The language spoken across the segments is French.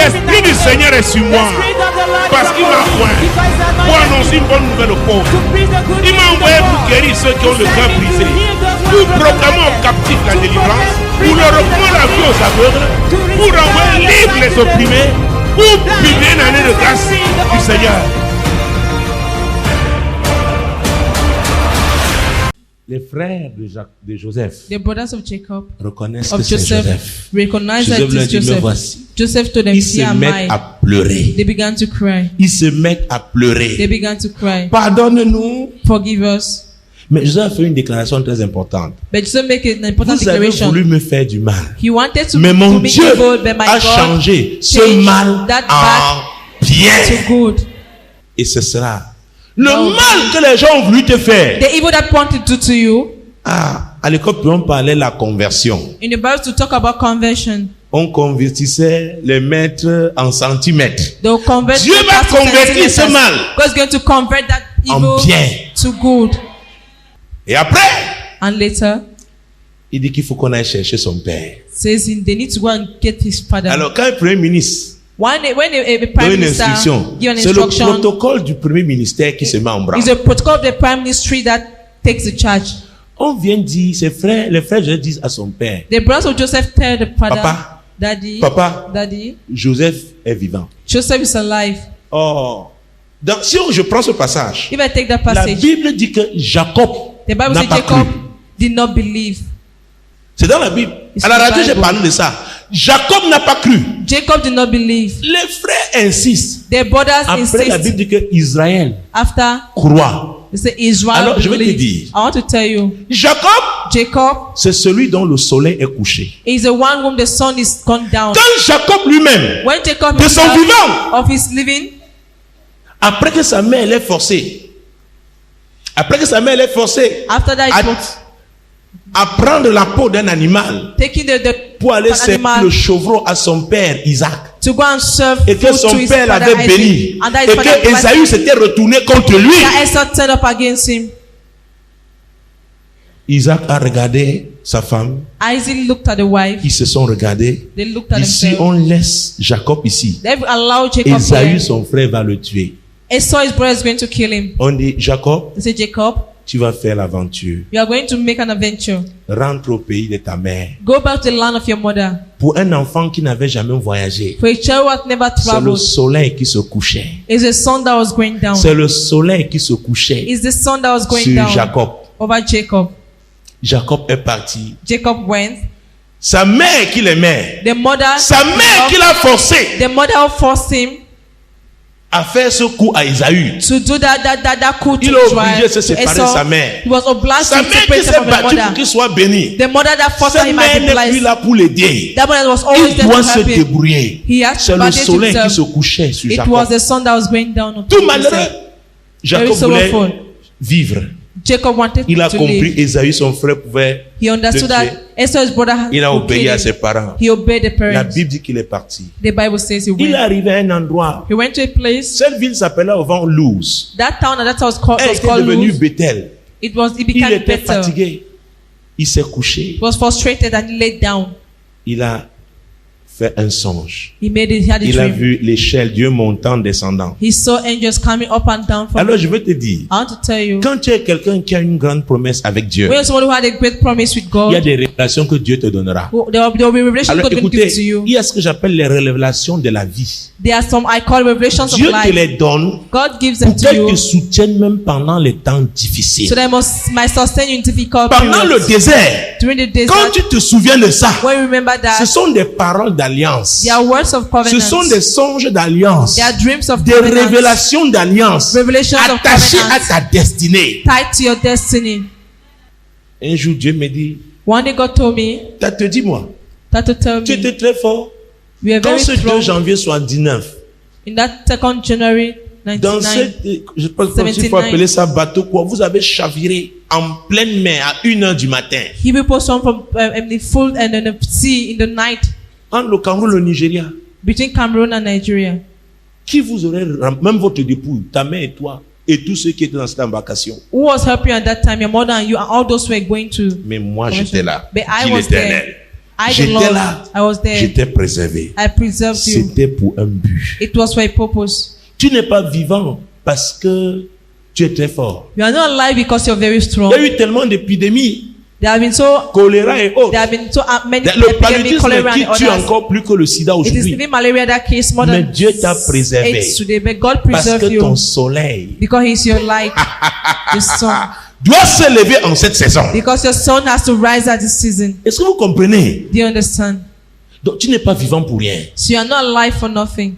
L'Esprit du Seigneur est sur moi. Parce qu'il m'a oint pour annoncer une bonne nouvelle aux pauvres. Il m'a envoyé pour guérir ceux qui ont le cœur brisé, pour proclamer aux captifs la délivrance, pour leur reprendre la vue aux aveugles, pour envoyer libres les opprimés, pour publier une année de grâce du Seigneur. Les frères de Joseph, the brothers of Jacob, reconnaissent of que c'est Joseph, Joseph. recognize that Joseph leur it's dit, me Joseph. voici. Joseph told them, Ils se here am mettent I. à pleurer. They began to cry. Ils se mettent à They pleurer. began to cry. Pardonne-nous. Forgive us. Mais Joseph a fait une déclaration très importante. But Joseph made an important Vous avez declaration. voulu me faire du mal. He wanted to Mais mon me Dieu evil, but my a God changé ce changed mal that en to bien. good. Et ce sera le No. mal que les gens ont voulu te faire. The evil that wanted to do to you. À l'école, on parlait de la conversion. In the Bible, to talk about conversion. On convertissait les mètres en centimètres. They'll convert Dieu the va past to convertir ce centimeters. mal God's going to convert that en evil bien. to good. Et après, And later, il dit qu'il faut qu'on aille chercher son père. says they need to go and get his father. Alors, quand le premier ministre When a donne prime une minister instruction, give an c'est le instruction, protocole du premier ministère qui se met en branle. it's a protocol of the prime ministry that takes the charge. On vient dire, les frères Joseph disent à son père, The brothers of Joseph tell the father, Papa, Daddy, Daddy, Joseph est vivant. Joseph is alive. Oh, donc si je prends ce passage, If I take that la passage, Bible dit que Jacob the Bible n'a says pas Jacob cru. did not believe. C'est dans la Bible. It's À la in the radio, j'ai Bible. parlé de ça. Jacob n'a pas cru. Jacob did not believe. Les frères insistent. Their brothers Après, la Bible insist. dit que Israël After croit. they say Israel Alors, je vais te believed. dire. I want to tell you, Jacob, Jacob c'est celui dont le soleil est couché. is the one whom the sun is gone down. Quand Jacob lui-même, When Jacob de son himself vivant, of his living, après que sa mère l'ait forcé, after that he put à prendre la peau d'un animal taking the pour aller an servir animal le chevreau à son père Isaac, to go and serve et que food son to his père father l'avait Isaac, béni, and that et his father que Esaü blessed s'était retourné contre lui. that Esau turned up against him. Isaac a regardé sa femme, Isaac looked at the wife. ils se sont regardés. They looked at Ici, themselves. on laisse Jacob ici. They allowed Jacob Esaü, here. son frère, va le tuer. Esau, his brother, is going to kill him. On dit, Jacob, They say, Jacob, tu vas faire l'aventure. you are going to make an adventure. Rentre au pays de ta mère. Go back to the land of your mother. Pour un enfant qui n'avait jamais voyagé, For a child who had never c'est le traveled, soleil qui se couchait. it's the sun that was going down. C'est le soleil qui se couchait It's the sun that was going sur down Jacob. over Jacob. Jacob est parti. Jacob went. Sa mère qui l'aimait, The mother, sa mère qui l'a forcé the mother who forced him à faire ce coup à Esaü. to do that coup to Il est obligé de se Israel. séparer de sa mère. He was obliged Sa to mère qui separate s'est from the battue pour mother. qu'il soit béni. The mother that forced Cette him mère to be n'est plus blessed. là pour l'aider. That mother was always Il there doit to se help him. débrouiller. He had C'est to le bandage soleil qui himself. se couchait sur It Jacob. was the sun that was going down on Tout Joseph. malheureux, Jacob Very voulait sorrowful. vivre. Jacob wanted Il a to compris, live. Esaü, son frère, pouvait He understood le tuer. that Esau's brother Il a would obéi kill à him. ses parents. He obeyed the La parents. Bible dit qu'il est parti. The Bible says he Il est went. arrivé à un endroit. He went to a place. Cette ville s'appelait avant Luz. That town and that was called, Elle was était called devenue Luz. Bethel. It Il became était better. fatigué. Il s'est couché. He was frustrated and he laid down. Il a fait un songe. He had a Il a dream. vu l'échelle, Dieu montant, descendant. He saw angels coming up and down from Alors je veux te dire, I want to tell you, quand tu es quelqu'un qui a une grande promesse avec Dieu, when you're someone who had a great promise with il y a God, des révélations que Dieu te donnera. there will be revelations Alors God will give to écoutez, you. il y a ce que j'appelle les révélations de la vie. There are some I call revelations of Dieu te life. les donne God gives pour them to qu'elles you te soutiennent même pendant les temps so difficiles. they might sustain you in difficult Pendant le periods. désert, During the quand desert, tu te souviens de ça, when you remember ce that, sont des paroles d'alliance. there are words of Ce covenant. sont des songes d'alliance. There are dreams of Des covenant révélations d'alliance Revelations of attachées à covenant. ta destinée. tied to your destiny. Un jour, Dieu me dit, One day God told me, te dis-moi, that to tell tu me, étais très fort. we are Quand very ce 2 strong. janvier 79, In that 2nd January dans 99, je pense qu'il faut appeler ça bateau quoi, vous avez chaviré en pleine mer à 1h du matin. he people swam from the full and in the sea in the night Entre le Cameroun et le Nigeria, between Cameroon and Nigeria. qui vous aurait, même votre dépouille, ta mère et toi, et tous ceux qui étaient dans cette embarcation. Who was helping you at that time? Your mother and you and all those who were going to. Mais moi, j'étais là. But I Dit was l'Éternel. there. I, the J'étais Lord, là. I was there. J'étais préservé. I preserved you. C'était pour un but. It was for a purpose. Tu n'es pas vivant parce que tu es très fort. You are not alive because you're very strong. Il y a eu tellement d'épidémies, There have been so choléra et autres. there have been so many Le epidemic paludisme cholera qui and tue others. encore plus que le sida It is aujourd'hui. even malaria that kills more Mais than Dieu t'a préservé. AIDS today, but God Parce preserved que ton you soleil because He's your light, your sun. doit se lever en cette saison. Because your sun has to rise at this season. Est-ce que vous comprenez? Do you understand? Donc tu n'es pas vivant pour rien. So you are not alive for nothing.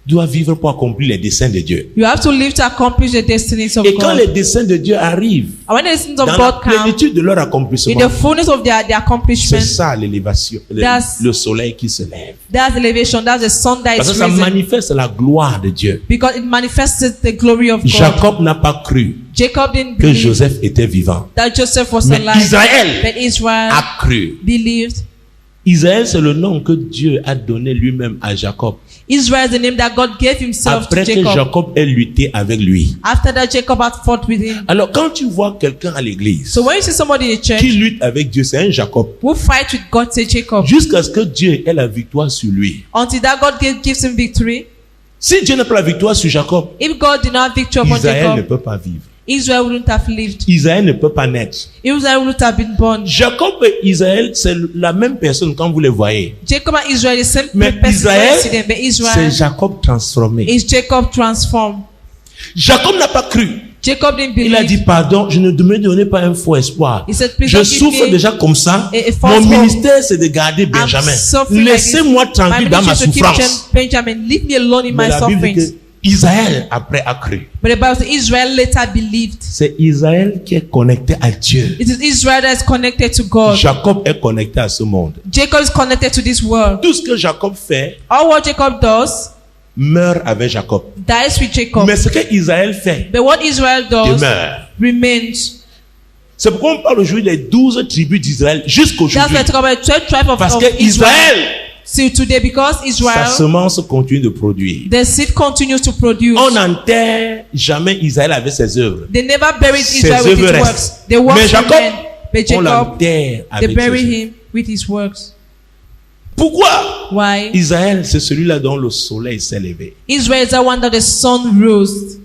Tu dois vivre pour accomplir les desseins de Dieu. You have to live to accomplish the destinies of Et quand God. les desseins de Dieu arrivent, And when the destinies of dans la God come, plénitude de leur in accomplissement, the fullness of their c'est accomplishment, ça l'élévation, That's- le soleil qui se lève. that's elevation, that's the sun that Parce que is ça risen. manifeste la gloire de Dieu. Because it manifests the glory of God. Jacob n'a pas cru Jacob didn't que believe Joseph était vivant. that Joseph was Mais alive. Israël But Israel a cru. believed. Israël, c'est le nom que Dieu a donné lui-même à Jacob. Israel is the name that God gave himself Après to que Jacob. Jacob ait lutté avec lui. After that, Jacob had fought with him. Alors, quand tu vois quelqu'un à l'église So when you see somebody in the qui church lutte avec Dieu, c'est un Jacob. who fight with God, say Jacob, Jusqu'à ce que Dieu ait la victoire sur lui. until that God gives him victory. Si Dieu n'a pas la victoire sur Jacob, If God did not have victory upon Israël ne Jacob, peut pas vivre. Israel wouldn't have lived. Israël ne peut pas naître. Israel wouldn't have been born. Jacob et Israël, c'est la même personne quand vous les voyez. Jacob and Israel, the same Mais person. Israël, when you see them, but c'est Israel Jacob transformé. is Jacob transformed. Jacob n'a pas cru. Jacob didn't Il a dit, believe. pardon, je ne me donnez pas un faux espoir. He said, please Je don't give souffre me déjà comme ça. a false Mon hope. ministère, c'est de garder Benjamin. suffering like this. Laissez-moi My tranquille dans ma ministry is to keep souffrance. Benjamin. Leave me alone in Mais my la Bible dit sufferings. que Israël, après, a cru. But the Bible says Israel later believed. C'est Israël qui est connecté à Dieu. It is Israel that is connected to God. Jacob est connecté à ce monde. Jacob is connected to this world. Tout ce que Jacob fait All what Jacob does meurt avec Jacob. dies with Jacob. Mais ce que Israël fait But what Israel does demeure. remains. C'est pourquoi on parle aujourd'hui des 12 tribus d'Israël That's jusqu'aujourd'hui. why I talk about 12 tribes Parce of que Israel. Israël, Till today, because sa Israel, semence continue de produire. the seed continues to produce. On n'enterre jamais Israël avec ses œuvres. They never buried Ses Israel with œuvres his restent. works. The works Mais Jacob, remain. But on Jacob, l'enterre they avec bury ses œuvres. him with his works. Pourquoi? Why? Israël, c'est celui-là dont le soleil s'est levé. Israel is the one that the sun rose.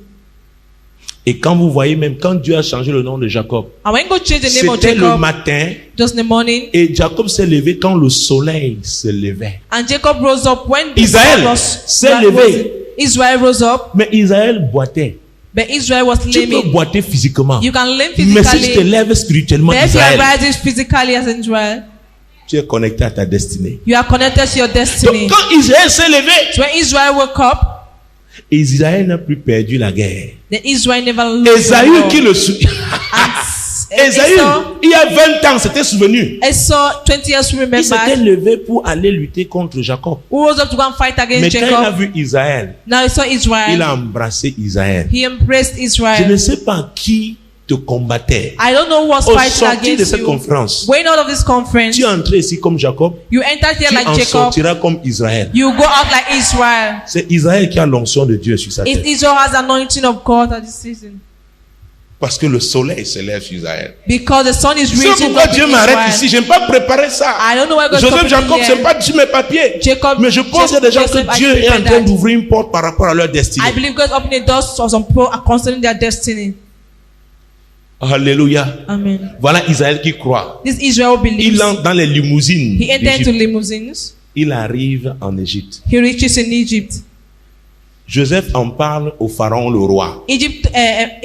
Et quand vous voyez même, quand Dieu a changé le nom de Jacob, And when God changed the name of c'était le Jacob, matin, just in the morning, et Jacob s'est levé quand le soleil se levait. and Jacob rose up when the Israël sun s'est levé. rose. Israel rose up, Mais Israël boitait. but Israel was Tu peux lame. boiter physiquement. You can lame Mais si tu te physically, lèves spirituellement, but if you are Israël, rising physically as Israel, tu es connecté à ta destinée. you are connected to your destiny. Donc quand Israël s'est levé, So when Israel woke up, Israël n'a plus perdu la guerre. then Israel never lost. Esaü qui le suit. And Esaü, il y a 20 ans, s'était souvenu. Esau, 20 years to Il s'était remember, levé pour aller lutter contre Jacob. who rose up to go and fight Mais against quand il a Jacob. vu Israël, Now he saw il Israel. a embrassé Israël. He embraced Je ne Israel. sais pas qui te combattait. I don't know what's Au fighting sortir de against cette you. conférence, Going out of this conference, tu es entré ici comme Jacob, you entered here tu like en Jacob. sortiras comme Israël. You go out like Israel. C'est Israël qui a l'onction de Dieu sur sa If tête. Israel has anointing of God at this season. Parce que le soleil se lève sur Israël. Because the sun is C'est rising pourquoi up Dieu in m'arrête Israel. ici. Je n'ai pas préparé ça. I don't know where God's Joseph coming Jacob, here. ce n'est pas sur mes papiers. Jacob, Mais je pense qu'il y a des gens Joseph, que I Dieu est en prepared train that. d'ouvrir une porte par rapport à leur destinée. I believe God's opening doors for some people concerning their destiny. Alléluia. Amen. Voilà Israël qui croit. This Israel believes. Il entre dans les limousines. He entered into d'Égypte. limousines. Il arrive en Égypte. He reaches in Egypt. Joseph en parle au pharaon, le roi.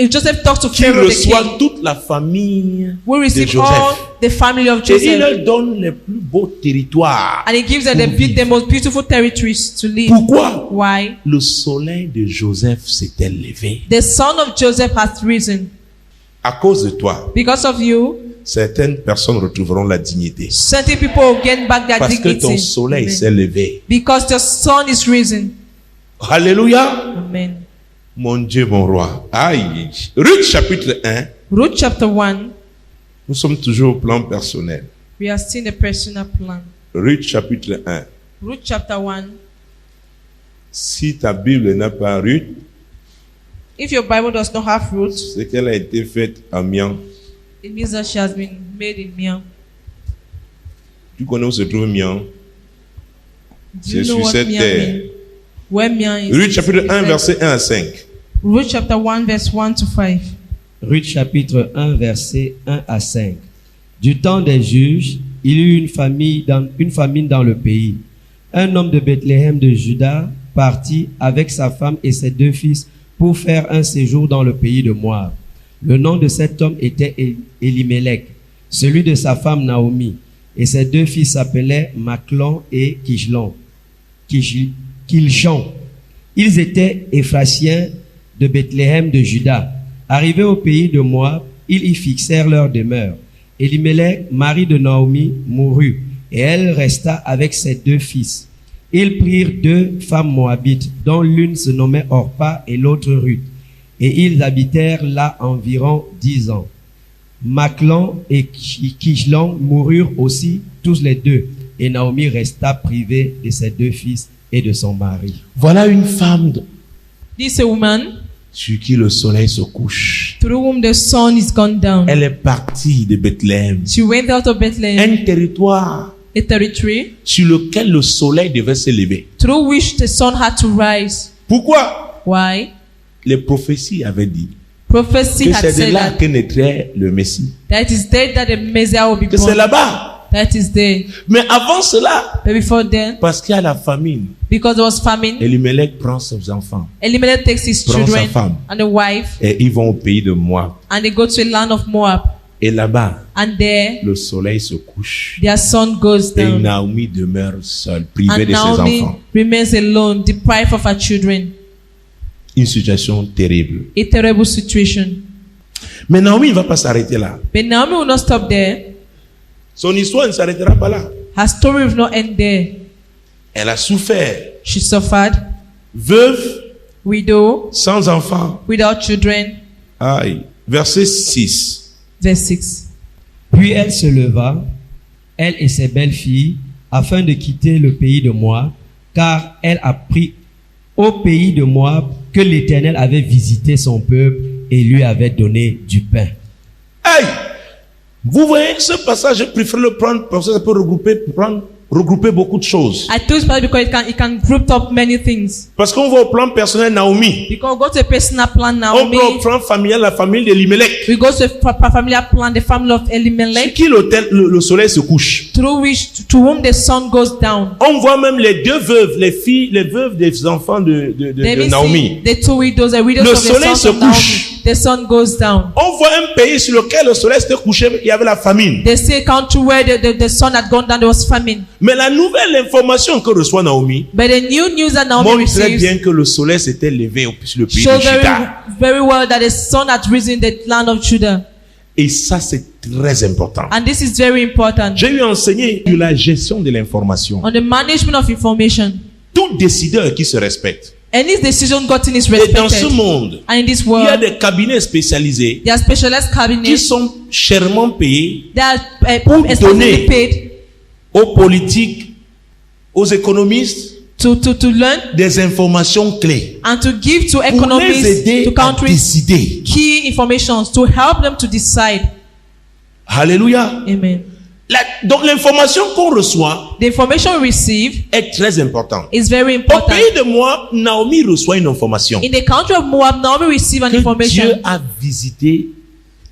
Joseph talks to Qui Pharaoh the reçoit king. toute la famille We de receive Joseph. all the family of Et il Joseph. leur donne les plus beaux territoires. And he gives them the most beautiful territories to live. Pourquoi? Why? Le soleil de Joseph s'était levé. The son of Joseph has risen. À cause de toi, Because of you, certaines personnes retrouveront la dignité. certain people will gain back their Parce que dignity. ton soleil Amen. s'est levé. Because the sun is risen. Alléluia. Amen. Mon Dieu, mon roi. Aïe. Ruth chapitre 1. Ruth chapter 1, Nous sommes toujours au plan personnel. we are seeing the personal plan. Ruth chapitre 1. Ruth chapter 1. Si ta Bible n'a pas Ruth, If your Bible does not have Ruth, c'est qu'elle a été faite à Mian. it means that she has been made in Miam. Tu connais où se trouve Mian? Do C'est you know sur what cette Mian terre. means? Where Mian is? Ruth chapitre 1, is verset 1 à 5. Ruth chapter 1, verse 1 to 5. Ruth chapitre 1, verset 1 à 5. Du temps des juges, il y eut une famine dans le pays. Un homme de Bethléem de Juda partit avec sa femme et ses 2 fils pour faire un séjour dans le pays de Moab. Le nom de cet homme était Elimelech, celui de sa femme Naomi, et ses 2 fils s'appelaient Machlon et Kilchon. Ils étaient Éphratiens de Bethléem de Juda. Arrivés au pays de Moab, ils y fixèrent leur demeure. Elimelech, mari de Naomi, mourut, et elle resta avec ses 2 fils. Ils prirent 2 femmes moabites, dont l'une se nommait Orpa et l'autre Ruth, et ils habitèrent là environ 10 ans. Machlon et Kilchon moururent aussi tous les 2, et Naomi resta privée de ses 2 fils et de son mari. Voilà une femme This is a woman sur qui le soleil se couche. through whom the sun is gone down. Elle est partie de Bethléem. She went out of Bethlehem, Un territoire a territory sur lequel le soleil devait se lever. through which the sun had to rise. Pourquoi? Why? Les prophéties avaient dit Prophecy que had c'est de said là that, que naîtrait le Messie. that it is there that the Messiah will be Que c'est born. là-bas. That is there. Mais avant cela, But before then, parce qu'il y a la famine, because there was famine, Elimelech prend ses enfants Elimelech takes his Prend sa children femme. and a wife, et ils vont au pays de Moab. and they go to a land of Moab. Et là-bas, And there, le soleil se couche. their sun goes Et down. Naomi demeure seule, privée And de ses Naomi enfants. remains alone, deprived of her children. Une situation terrible. A terrible situation. Mais Naomi ne va pas s'arrêter là. But Naomi will not stop there. Son histoire ne s'arrêtera pas là. Her story will not end there. Elle a souffert. She suffered, Veuve, widow, sans enfants. without children. Aïe. Verset 6. Verse 6. Puis elle se leva, elle et ses belles-filles, afin de quitter le pays de Moab, car elle apprit au pays de Moab que l'Éternel avait visité son peuple et lui avait donné du pain. Aïe. Vous voyez, ce passage, je préfère le prendre parce que ça peut regrouper beaucoup de choses. I told you because it can group up many things. Parce qu'on va au plan personnel Naomi. Because we go to a personal plan On Naomi. va au plan familial, la famille d'Elimelech. We go to a familiar plan, the family of Sur Elimelech, qui le soleil se couche. through which to whom the sun goes down. On voit même les 2 veuves, les veuves des enfants de Then we Naomi. see the 2 widows, the widows Le of the soleil sons se of Naomi. couche. The sun goes down. On voit un pays sur lequel le soleil s'était couché, il y avait la famine. They see a country where the sun had gone down, there was famine. Mais la nouvelle information que reçoit Naomi But the new news that Naomi montre très receives bien que le soleil s'était levé sur le pays shows de Juda. very well that the sun had risen in the land of Judah. Et ça, c'est très important. And this is very important. J'ai eu enseigné sur la gestion de l'information. On the management of information. Tout décideur qui se respecte. Any decision gotten is Et dans ce respected. monde, And in this il y a world, des cabinets spécialisés there are specialized qui cabinets sont chèrement payés that Pour are especially donner paid aux politiques, aux économistes, to learn des informations clés and to give to pour les economies, aider to à countries, décider. key information to help them to decide. Alléluia. Amen. Donc l'information qu'on reçoit The information received est très importante. is very Au important. pays de Moab, Naomi reçoit une information In the country of Moab, Naomi received an que Dieu information a visité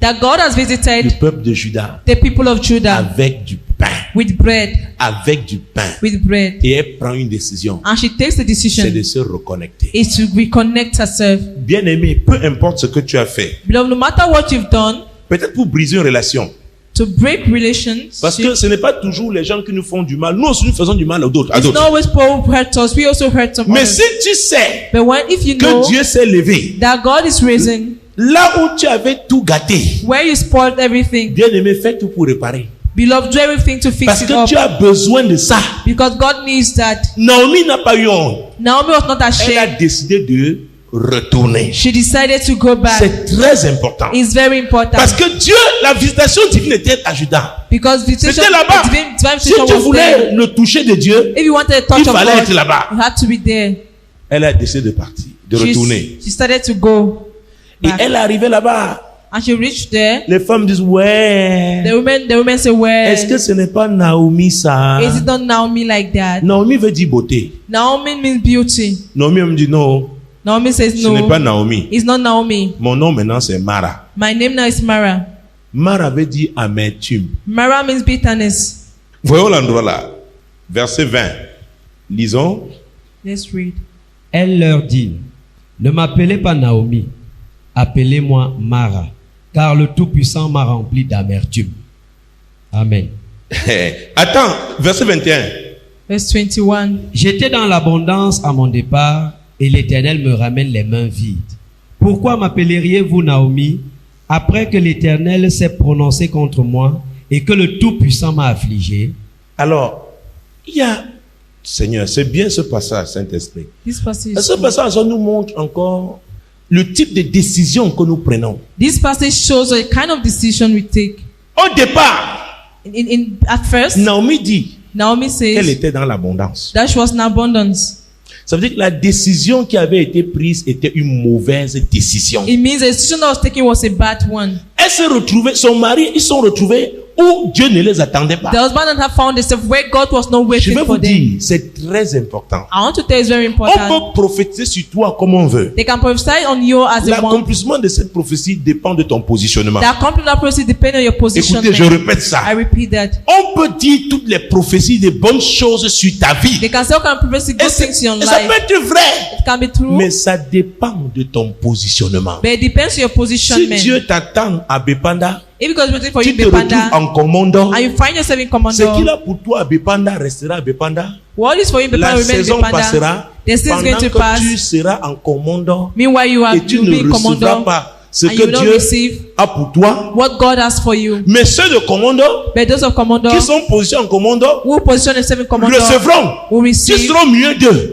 that God has le visited peuple de Juda the people of Judah avec du pain. with bread, Avec du pain. with bread. Et elle prend une décision. And she takes the C'est decision de se reconnecter. is to reconnect herself. Bien aimé, peu importe ce que tu as fait. Beloved, no matter what you've done, Peut-être pour briser une relation. to break relations, Parce que ce n'est pas toujours les gens qui nous font du mal. Nous aussi, nous faisons du mal à d'autres. it's not always people who hurt us. We also hurt some Mais others. si tu sais But if you know que Dieu s'est levé, that God is risen, là où tu avais tout gâté, where you spoiled everything, bien aimé, fais tout pour réparer. beloved, do everything to fix Parce it que up. tu as besoin de ça. Because God needs that. Naomi n'a pas eu honte. Naomi was not Elle a ashamed. décidé de retourner. She decided to go back. C'est très important. It's very important. Parce que Dieu, la visitation divine était à Juda. Because visitation, C'était là-bas. divine Si visitation tu was voulais there. le toucher de Dieu, If you wanted a touch il of fallait God, être là-bas. you had to be there. Elle a décidé de partir, de retourner. She started to go Et back. elle est arrivée là-bas. And she reached there. Les femmes disent, ouais. The women say, well, Est-ce que ce n'est pas Naomi ça? is it not Naomi like that? Naomi veut dire beauté. Naomi means beauty. Naomi me dit non. Naomi says Ce n'est pas no. Naomi. It's not Naomi. Mon nom maintenant c'est Mara. My name now is Mara. Mara veut dire amertume. Mara means bitterness. Voyons l'endroit là. Verset 20. Lisons. Let's read. Elle leur dit, ne m'appelez pas Naomi, appelez-moi Mara, car le Tout-Puissant m'a rempli d'amertume. Amen. Attends, verset 21. Verse 21. J'étais dans l'abondance à mon départ, et l'Éternel me ramène les mains vides. Pourquoi m'appelleriez-vous Naomi, après que l'Éternel s'est prononcé contre moi, et que le Tout-Puissant m'a affligé? Alors, il y a... Seigneur, c'est bien ce passage, Saint-Esprit. This passage, Ce passage nous montre encore le type de décision que nous prenons. this passage shows the kind of decision we take. Au départ, At first, Naomi dit Naomi qu'elle says était dans l'abondance. that she was in abundance. Ça veut dire que la décision qui avait été prise était une mauvaise décision. It means the decision that was taken was a bad one. Elle s'est retrouvée, son mari, ils sont retrouvés où Dieu ne les attendait pas. The husband and her found themselves where God was not Je waiting vais vous for them. dire, c'est très important. I want to tell you it's very On important. peut prophétiser sur toi comme on veut. They can prophesy on you as they want. L'accomplissement de cette prophétie dépend de ton positionnement. The accomplishment of that prophecy depends on your position. Écoutez, je répète ça. I repeat that. On peut dire toutes les prophéties de bonnes choses sur ta vie. They can say all kind of prophecy good things in your Et ça life. peut être vrai. It can be true, Mais ça dépend de ton positionnement. but it depends on your Si positionnement. Dieu t'attend à Bepanda, If God is waiting for tu you te in retrouves Bepanda, en commandant. and you find yourself in Ce qu'il commando, a pour toi à Bepanda restera à Bepanda. what is for you in Bepanda La will remain in saison Bepanda. passera. The season is Pendant going to que pass. tu seras en commandant Meanwhile, you et tu will be ne in recevras commando, pas ce and you que will not Dieu receive a pour toi. what God has for you. Mais ceux de commando But those of commando qui sont positionnés en commando who position themselves in commando recevront. will Tu receive. seras mieux d'eux.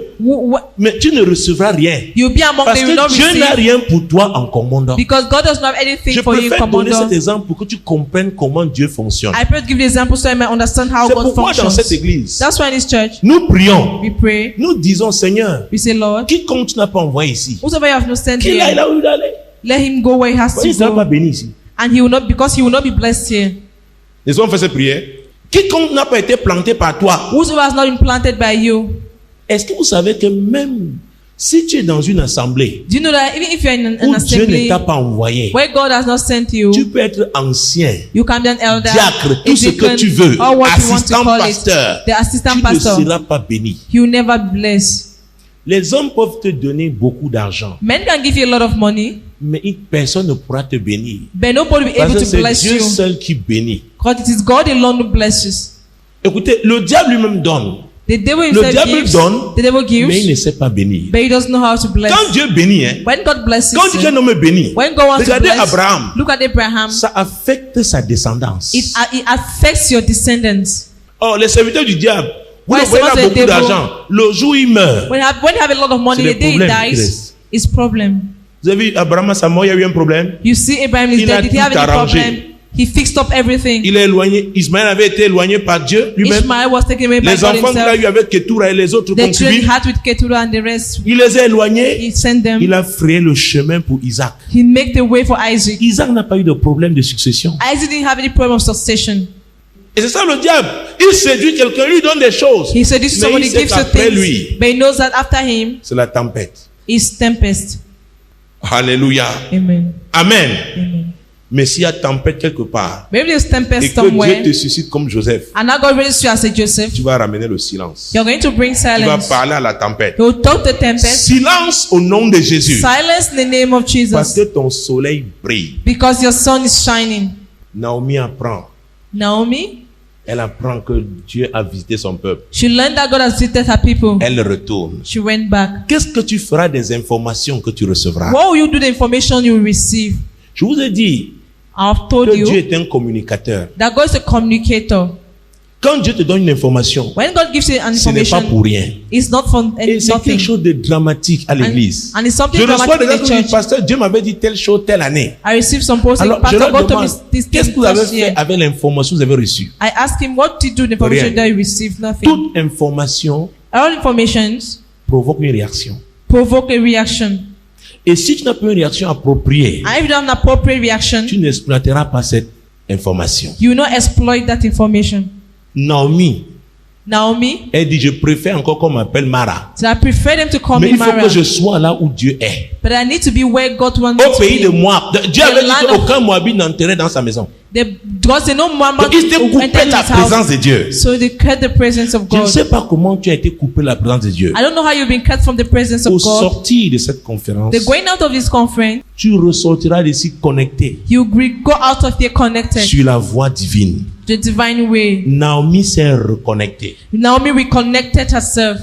Mais tu ne recevras rien. You'll be among Parce them, you will not que Dieu n'a receive. rien pour toi en commandant. Because God does not have anything Je for you in préfère donner cet commando. exemple pour que tu comprennes comment Dieu fonctionne. I prefer to give the example so I might understand how C'est God pourquoi dans cette functions. église, That's why in this church, nous prions. we pray. Nous disons, Seigneur, We say, Lord, quiconque tu n'as pas envoyé ici, whosoever you have not sent qu'il aille here, là où il doit aller. let him go where he has Il ne to sera pas go. béni ici. And he will not, because he will not be blessed here. Les hommes font cette prière. Quiconque n'a pas été planté par toi. Whosoever has not been planted by you. Est-ce que vous savez que même si tu es dans une assemblée Do you know that even if you're in an où Dieu ne assembly t'a pas envoyé, where God has not sent you, tu peux être ancien, you can be an elder, diacre, a tout ce que deacon, tu veux, or what you want to assistant call pasteur, it, the assistant tu ne pastor. seras pas béni. He will never be blessed. Les hommes peuvent te donner beaucoup d'argent, Men can give you a lot of money, mais personne ne pourra te bénir. but nobody will be Parce able que to c'est bless Dieu you. seul qui bénit. Because it is God alone who blesses. Écoutez, le diable lui-même donne, The devil Le himself diable gives, donne, the devil mais il ne gives, sait pas bénir. but he doesn't know how to bless. Quand Dieu bénit, hein, When God blesses, quand Dieu nomme bénit, when God wants to regardez bless, Abraham, look at Abraham. ça affecte sa descendance. It affects your descendants. Oh, les serviteurs du diable, vous Why le voyez là servants of the beaucoup devil? d'argent. Le jour où il meurt, When you have a lot of money, C'est the le day he problème qui dies, reste. it's problem. vous avez vu Abraham à sa mort, il y a eu un problème. You see, Abraham is Il a dead. Did he have tout any arrangé. problem? He fixed up everything. Il est éloigné. Ismaël avait été éloigné par Dieu lui-même. Ishmael was taken away by Les God enfants qu'il a himself. eu avec Ketura et les autres The children he concubines, had with Keturah and the rest, il les a éloignés. he sent them. Il a frayé le chemin pour Isaac. He made the way for Isaac. Isaac n'a pas eu de problème de succession. Isaac didn't have any problem of succession. Et c'est ça le diable. Il séduit quelqu'un, lui donne des choses. He said, this is Mais somebody il sait gives you qu'après things, lui, but he knows that after him c'est la tempête. is tempest. Alléluia. Amen. Amen. Amen. Mais s'il y a tempête quelque part, Maybe there's et tempest que Dieu somewhere, te suscite comme Joseph, and now God raised you as a Joseph. tu vas ramener le silence. You're going to bring Tu vas silence. parler à la tempête. He will talk to tempest. Silence au nom de Jésus. Silence in the name of Parce Jesus. que ton soleil brille. Because your sun is shining. Naomi apprend. Naomi, Elle apprend que Dieu a visité son peuple. she learned that God has visited her people. Elle retourne. She went back. Qu'est-ce que tu feras des informations que tu recevras? What will you do the information you will receive? Je vous ai dit I've told que Dieu you est un communicateur. that God is a communicator. Quand Dieu te donne une information, When God gives you an ce n'est pas information, pour rien. it's not for Et c'est nothing. quelque chose de dramatique à l'église. And it's something Je reçois des dramatic in gens the qui disent, church. pasteur, Dieu m'avait dit telle chose telle année. I received some posts saying, Alors, je Pastor, leur God told demande, me this qu'est-ce thing que vous avez last fait year. avec l'information que vous avez reçue? I asked him, what did you do the information Rien. that you received? Nothing. Toute information All informations provoque une réaction. provoke a reaction. Et si tu n'as pas une réaction appropriée, And if you don't have an appropriate reaction, tu n'exploiteras pas cette information. you will not exploit that information. Naomi, Naomi elle dit, je préfère encore qu'on m'appelle Mara. said, I prefer them to call Mais me il faut Mara, que je sois là où Dieu est. but I need to be where God wants me Au to pays de be. Moab. Dieu avait dit land of- qu'aucun Moabite n'entrait dans sa maison. God said, no Moabite Donc, il s'était will coupé enter la his house. présence de Dieu. So they cut the presence of Je ne God. sais pas comment tu as été coupé la présence de Dieu. I don't know how you've been cut from the presence Au of God. sortir de cette conférence, The going out of this conference, tu ressortiras d'ici connecté you will go out of here connected sur la voie divine. the divine way. Naomi s'est reconnectée. Naomi reconnected herself.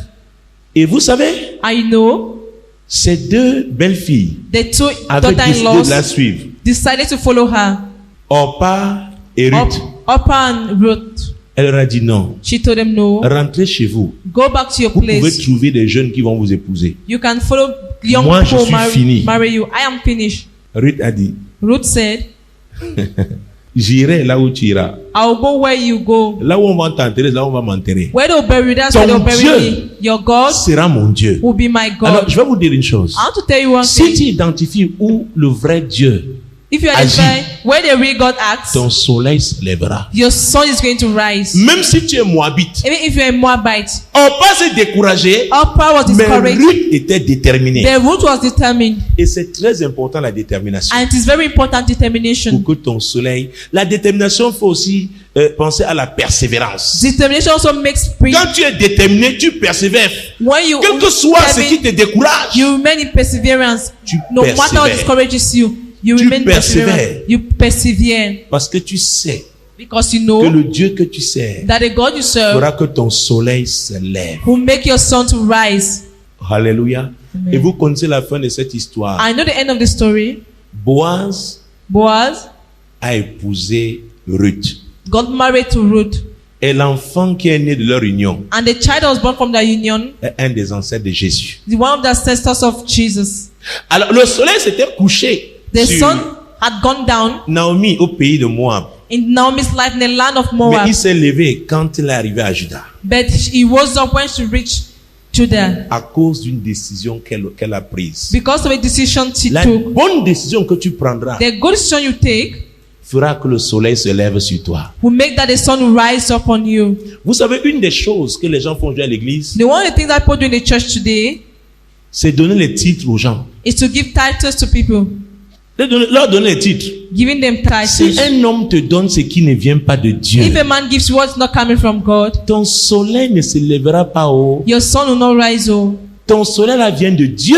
Et vous savez, I know ces deux belles filles the two avaient décidé de la daughter-in-laws suivre. decided to follow her. Orpah et Ruth. Orpah and Ruth. Elle leur a dit non. She told them no. Rentrez chez vous. Go back to your Vous pouvez place. trouver des jeunes qui vont vous épouser. You can follow young Moi, je people suis fini. marry you. I am finished. Ruth a dit, Ruth said, j'irai là où tu iras. I will go where you go. Là où on va t'enterrer, là où on va m'enterrer. Where they'll bury you, that's Ton where they'll bury Dieu me. Your God Sera mon Dieu. will be my Alors, God. je vais vous dire une chose. I want to tell you one Si thing. tu identifies où le vrai Dieu, If you agit, identify where the real God acts, ton soleil se lèvera. your sun is going to rise. Même si tu es Moabite. Even if you're a Moabite, Orpah s'est découragé, Orpah was mais discouraged. Ruth était déterminée. The root was determined. Et c'est très important la détermination. And it is very important determination. Pour que ton soleil... La détermination faut aussi penser à la persévérance. Determination also makes Quand tu es déterminé, tu persévères. when you Quel que soit ce qui determine, te décourage, you remain in perseverance. Tu No matter what persévères. discourages you, you Tu remain persévères. perseverant. You persevere parce que tu sais because you que know le Dieu que tu sers that the God you serve fera que ton soleil se lève. will make your sun to rise. Alléluia. Amen. Et vous connaissez la fin de cette histoire. I know the end of the story. Boaz Boaz a épousé Ruth. got married to Ruth, Et l'enfant qui est né de leur union and the child that was born from their union, est un des ancêtres de Jésus. the one of the ancestors of Jesus. Alors le soleil s'était couché The sur sun had gone down Naomi au pays de Moab. in Naomi's life in the land of Mais Moab, il s'est levé quand il est arrivé à Juda but he rose up when she reached Judah à cause d'une décision qu'elle a prise. because of a decision she La took. bonne décision que tu prendras The good decision you take fera que le soleil se lève sur toi. will make that the sun rise upon you. Vous savez, une des choses que les gens font jouer à l'église, The one of the things that people do in the church today c'est donner les titres aux gens. is to give titles to people, Leur donner les titres. giving them Si titles. un homme te donne ce qui ne vient pas de Dieu, If a man gives you what's not coming from God, ton soleil ne se lèvera pas haut. your sun will not rise. Oh, Ton soleil là vient de Dieu.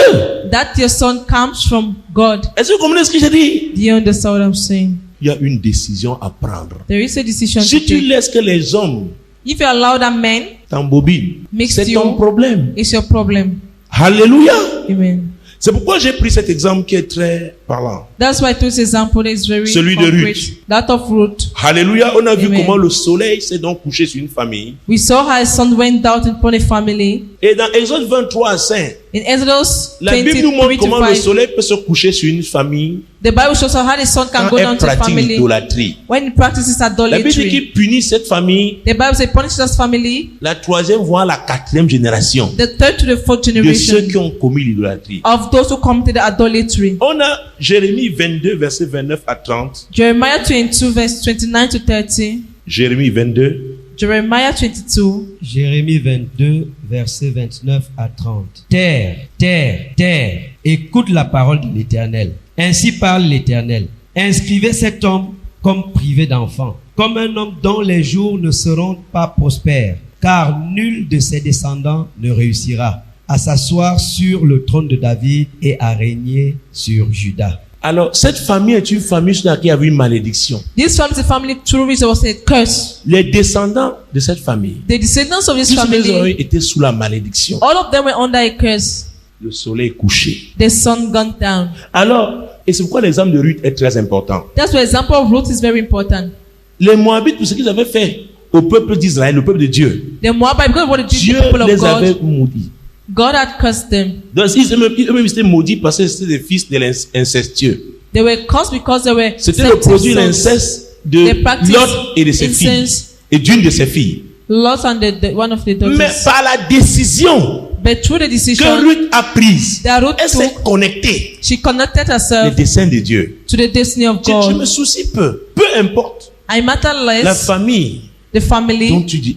that your sun comes from God. Est-ce que vous comprenez ce que je dis? Do you understand what I'm saying? Il y a une décision à prendre. There is a decision to Si tu take. laisses que les hommes If you allow that man, t'embobinent, Mix c'est you. ton problème. it's your problem. Alléluia. Amen. C'est pourquoi j'ai pris cet exemple qui est très parlant. That's why this example is very Celui de concrete. Ruth. That of Ruth. Alléluia. On a vu Amen. comment le soleil s'est donc couché sur une famille. We saw how his sun went out upon a family. Et dans Exode 23 à 5, In Exodus la Bible nous montre 23 to comment le 5, soleil peut se coucher sur une famille the Bible shows how the sun can quand go elle down to a pratique family l'idolâtrie. when it practices La Bible dit idolatry. qu'il punit cette famille, The Bible says punish this family, la troisième voire la quatrième génération the third to the fourth de ceux generation qui ont commis l'idolâtrie. of those who committed idolatry. On a Jérémie 22, verset 29 à 30. Jeremiah 22 verse 29 to 30. Jérémie 22. Jeremiah 22. Jérémie 22, versets 29 à 30. Terre, terre, terre, écoute la parole de l'Éternel. Ainsi parle l'Éternel. Inscrivez cet homme comme privé d'enfant, comme un homme dont les jours ne seront pas prospères, car nul de ses descendants ne réussira à s'asseoir sur le trône de David et à régner sur Juda. Alors, cette famille est une famille sur laquelle il y avait une malédiction. This family is a family through which there was a curse. Les descendants de cette famille, The descendants of this tous les family, oreilles étaient sous la malédiction. all of them were under a curse. Le soleil est couché. The sun gone down. Alors, et c'est pourquoi l'exemple de Ruth est très important. That's why the example of Ruth is very important. Les Moabites, tout ce qu'ils avaient fait au peuple d'Israël, au peuple de Dieu, The Moabite, because of what they did to Dieu the people of les avait God, maudits. God had cursed them. Donc, eux-mêmes étaient maudits parce que c'était des fils de l'incestueux. They were cursed because they were C'était le produit de sons. l'inceste They de practiced Lot et de ses filles. incense. Et d'une de ses filles. Lot and one of the Mais daughters. par la décision But through the que decision Ruth a prise, that Ruth elle s'est took, connectée she connected au herself dessein de Dieu. to the destiny of Je me God. soucie peu importe I matter la less famille the family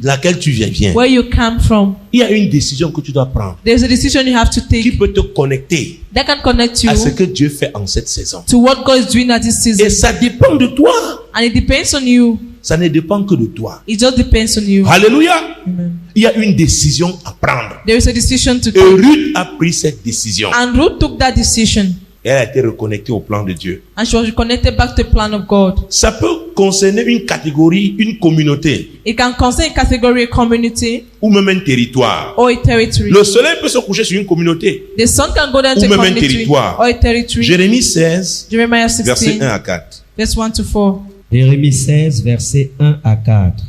laquelle tu viens. where you come from. Il y a une décision que tu dois prendre There's a decision you have to qui take peut te connecter that can connect you à ce que Dieu fait en cette saison. to what God is doing at this season. Et ça dépend de toi. And it depends on you. Ça ne dépend que de toi. It just depends on you. Alléluia. Amen. Il y a une décision à prendre. There is a decision to Et take. Ruth a pris cette décision. And Ruth took that decision. Et elle a été reconnectée au plan de Dieu. And she was reconnected back to the plan of God. Ça peut concerner une catégorie, une communauté It can concern a category, a community, ou même un territoire. or a territory. Le soleil peut se coucher sur une communauté. The sun can go down Ou to a même un community territoire. or a territory. Jérémie 16, Jeremiah verset 16, 1 à 4. verse 1 to 4. Jérémie 16, versets 1 à 4.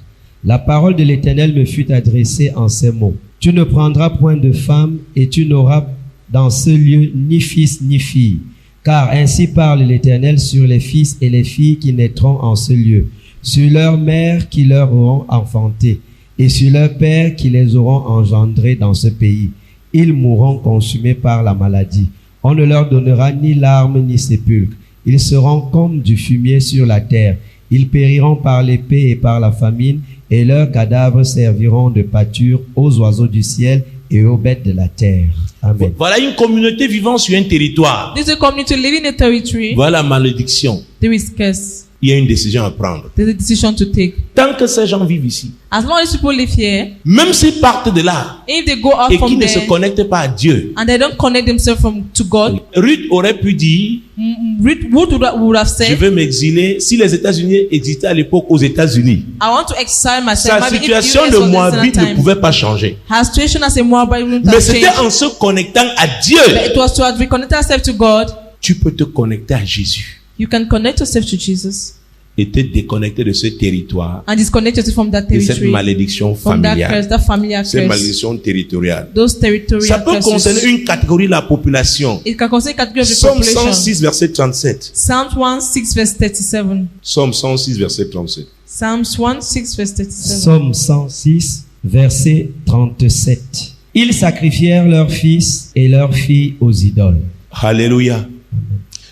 La parole de l'Éternel me fut adressée en ces mots. Tu ne prendras point de femme et tu n'auras dans ce lieu ni fils ni fille. Car ainsi parle l'Éternel sur les fils et les filles qui naîtront en ce lieu, sur leurs mères qui leur auront enfanté, et sur leurs pères qui les auront engendrés dans ce pays. Ils mourront consumés par la maladie. On ne leur donnera ni larmes ni sépulcre. Ils seront comme du fumier sur la terre. Ils périront par l'épée et par la famine, et leurs cadavres serviront de pâture aux oiseaux du ciel et aux bêtes de la terre. Amen. Voilà une communauté vivant sur un territoire. This is a community living in a territory. Voilà la malédiction. There is curse. Il y a une décision à prendre. There's a decision to take. Tant que ces gens vivent ici, As long as people live here, même s'ils partent de là if they go out et from qu'ils ne se there connectent pas à Dieu, and they don't connect themselves to God, Ruth aurait pu dire, Ruth would have je said, veux m'exiler. Si les États-Unis existaient à l'époque aux États-Unis, I want to exile myself. sa Maybe if situation US de was Moabite in ne time, pouvait pas changer. her situation as a Moabite wouldn't Mais have c'était changed. en se connectant à Dieu. But it was to have reconnected herself to God. Tu peux te connecter à Jésus You can connect yourself to Jesus et te déconnecter de ce territoire, and disconnect yourself from that de cette territory, malédiction from that curse, familiale, that familiar cette curse, malédiction territoriale. those Ça territorial peut concerner curses. une catégorie de la population. It can concern a category of the Psaume population. 106, verset 37. Psalms 1:6 verse 37. Psaume 106, verset 37. Psalms 1:6 verse 37. Psaume 106, verset 37. Ils sacrifièrent leurs fils et leurs filles aux idoles. Alléluia.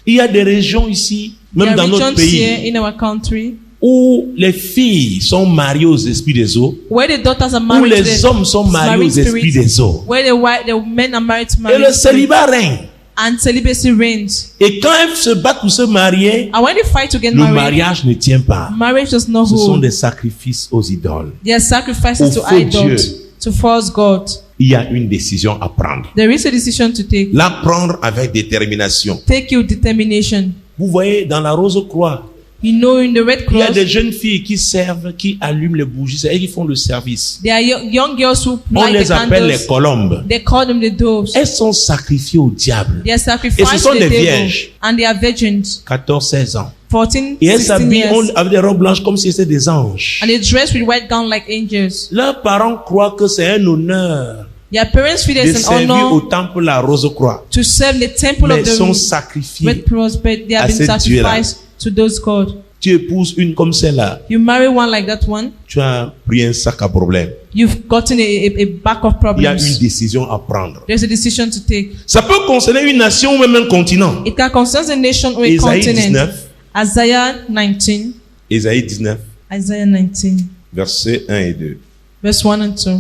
Il y a des régions ici, même There dans are notre regions pays, here in our country où les filles sont mariées aux esprits des eaux, where the daughters are où married to les hommes sont mariés aux marine esprits spirits, des eaux. where the men are married to Et marine le spirits, célibat règne. and celibacy reigns. Et quand elles se battent pour se marier, And when they fight to get le married, mariage ne tient pas. marriage does not Ce sont hold. des sacrifices aux idoles. They are sacrifices Au to faux idols, Dieu. to false God. Il y a une décision à prendre. There is a decision to take. La prendre avec détermination. Take your determination. Vous voyez, dans la Rose-Croix, You know, in the Red il y a Cross, des jeunes filles qui servent, qui allument les bougies. C'est elles qui font le service. there are young girls who On light the les appelle les candles. colombes. They call them the doves. Elles sont sacrifiées au diable. They are Et ce sacrificed sont to des the devil, vierges. and they are virgins. 14, 16 ans. 14, Et elles 16 s'habillent years. avec des robes blanches comme si c'était des anges. And they dress with white gown like angels. Leurs parents croient que c'est un honneur Their parents feel de it's an servir au honor temple la Rose-Croix. to serve the temple Mais of elles sont the sacrifiées. Red Cross, but they à have been ce Dieu-là. sacrificed to those God. Tu épouses une comme celle-là, You marry one like that one, tu as pris un sac à problème. you've gotten a back of Il y a une problems. décision à prendre. There's a decision to take. Ça peut concerner une nation ou même un continent. It can concern a nation or a Ésaïe continent. 19, Isaiah 19. Ésaïe 19, Isaiah 19, versets 1 et 2. verse 1 and 2.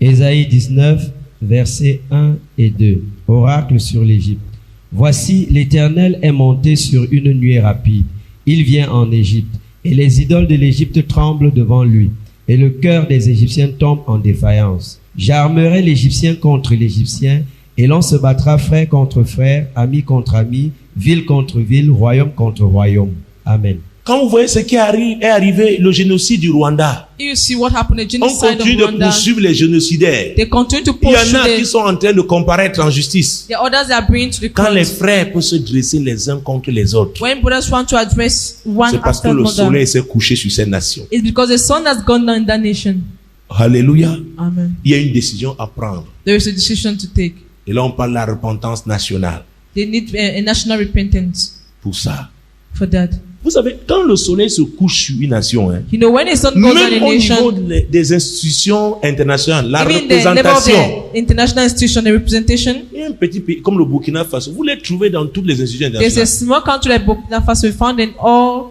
Ésaïe 19, versets 1 et 2. Oracle sur l'Égypte. Voici, l'Éternel est monté sur une nuée rapide. Il vient en Égypte, et les idoles de l'Égypte tremblent devant lui, et le cœur des Égyptiens tombe en défaillance. J'armerai l'Égyptien contre l'Égyptien, et l'on se battra frère contre frère, ami contre ami, ville contre ville, royaume contre royaume. Amen. Quand vous voyez ce qui est arrivé, le génocide du Rwanda, You see what happened, the on genocide of continue de Rwanda. poursuivre les génocidaires. They continue to Il y pursue en a qui the sont en train de comparaître en justice. others are bringing to the Quand court. les frères peuvent se dresser les uns contre les autres, When brothers want to address one c'est parce que after le another, soleil s'est couché sur ces nations. it's because the sun has gone down in that nation. Alléluia. Amen. Il y a une décision à prendre. There is a decision to take. Et là, on parle de la repentance nationale. They need a national repentance Pour ça, for for that. Vous savez, quand le soleil se couche sur une nation, hein, You know, when the sun goes on même a au niveau nation, des institutions internationales, la even the level of représentation, the international institution, the representation, il y a un petit pays comme le Burkina Faso, vous les trouvez dans toutes les institutions there's a internationales. small country like Burkina Faso found in all.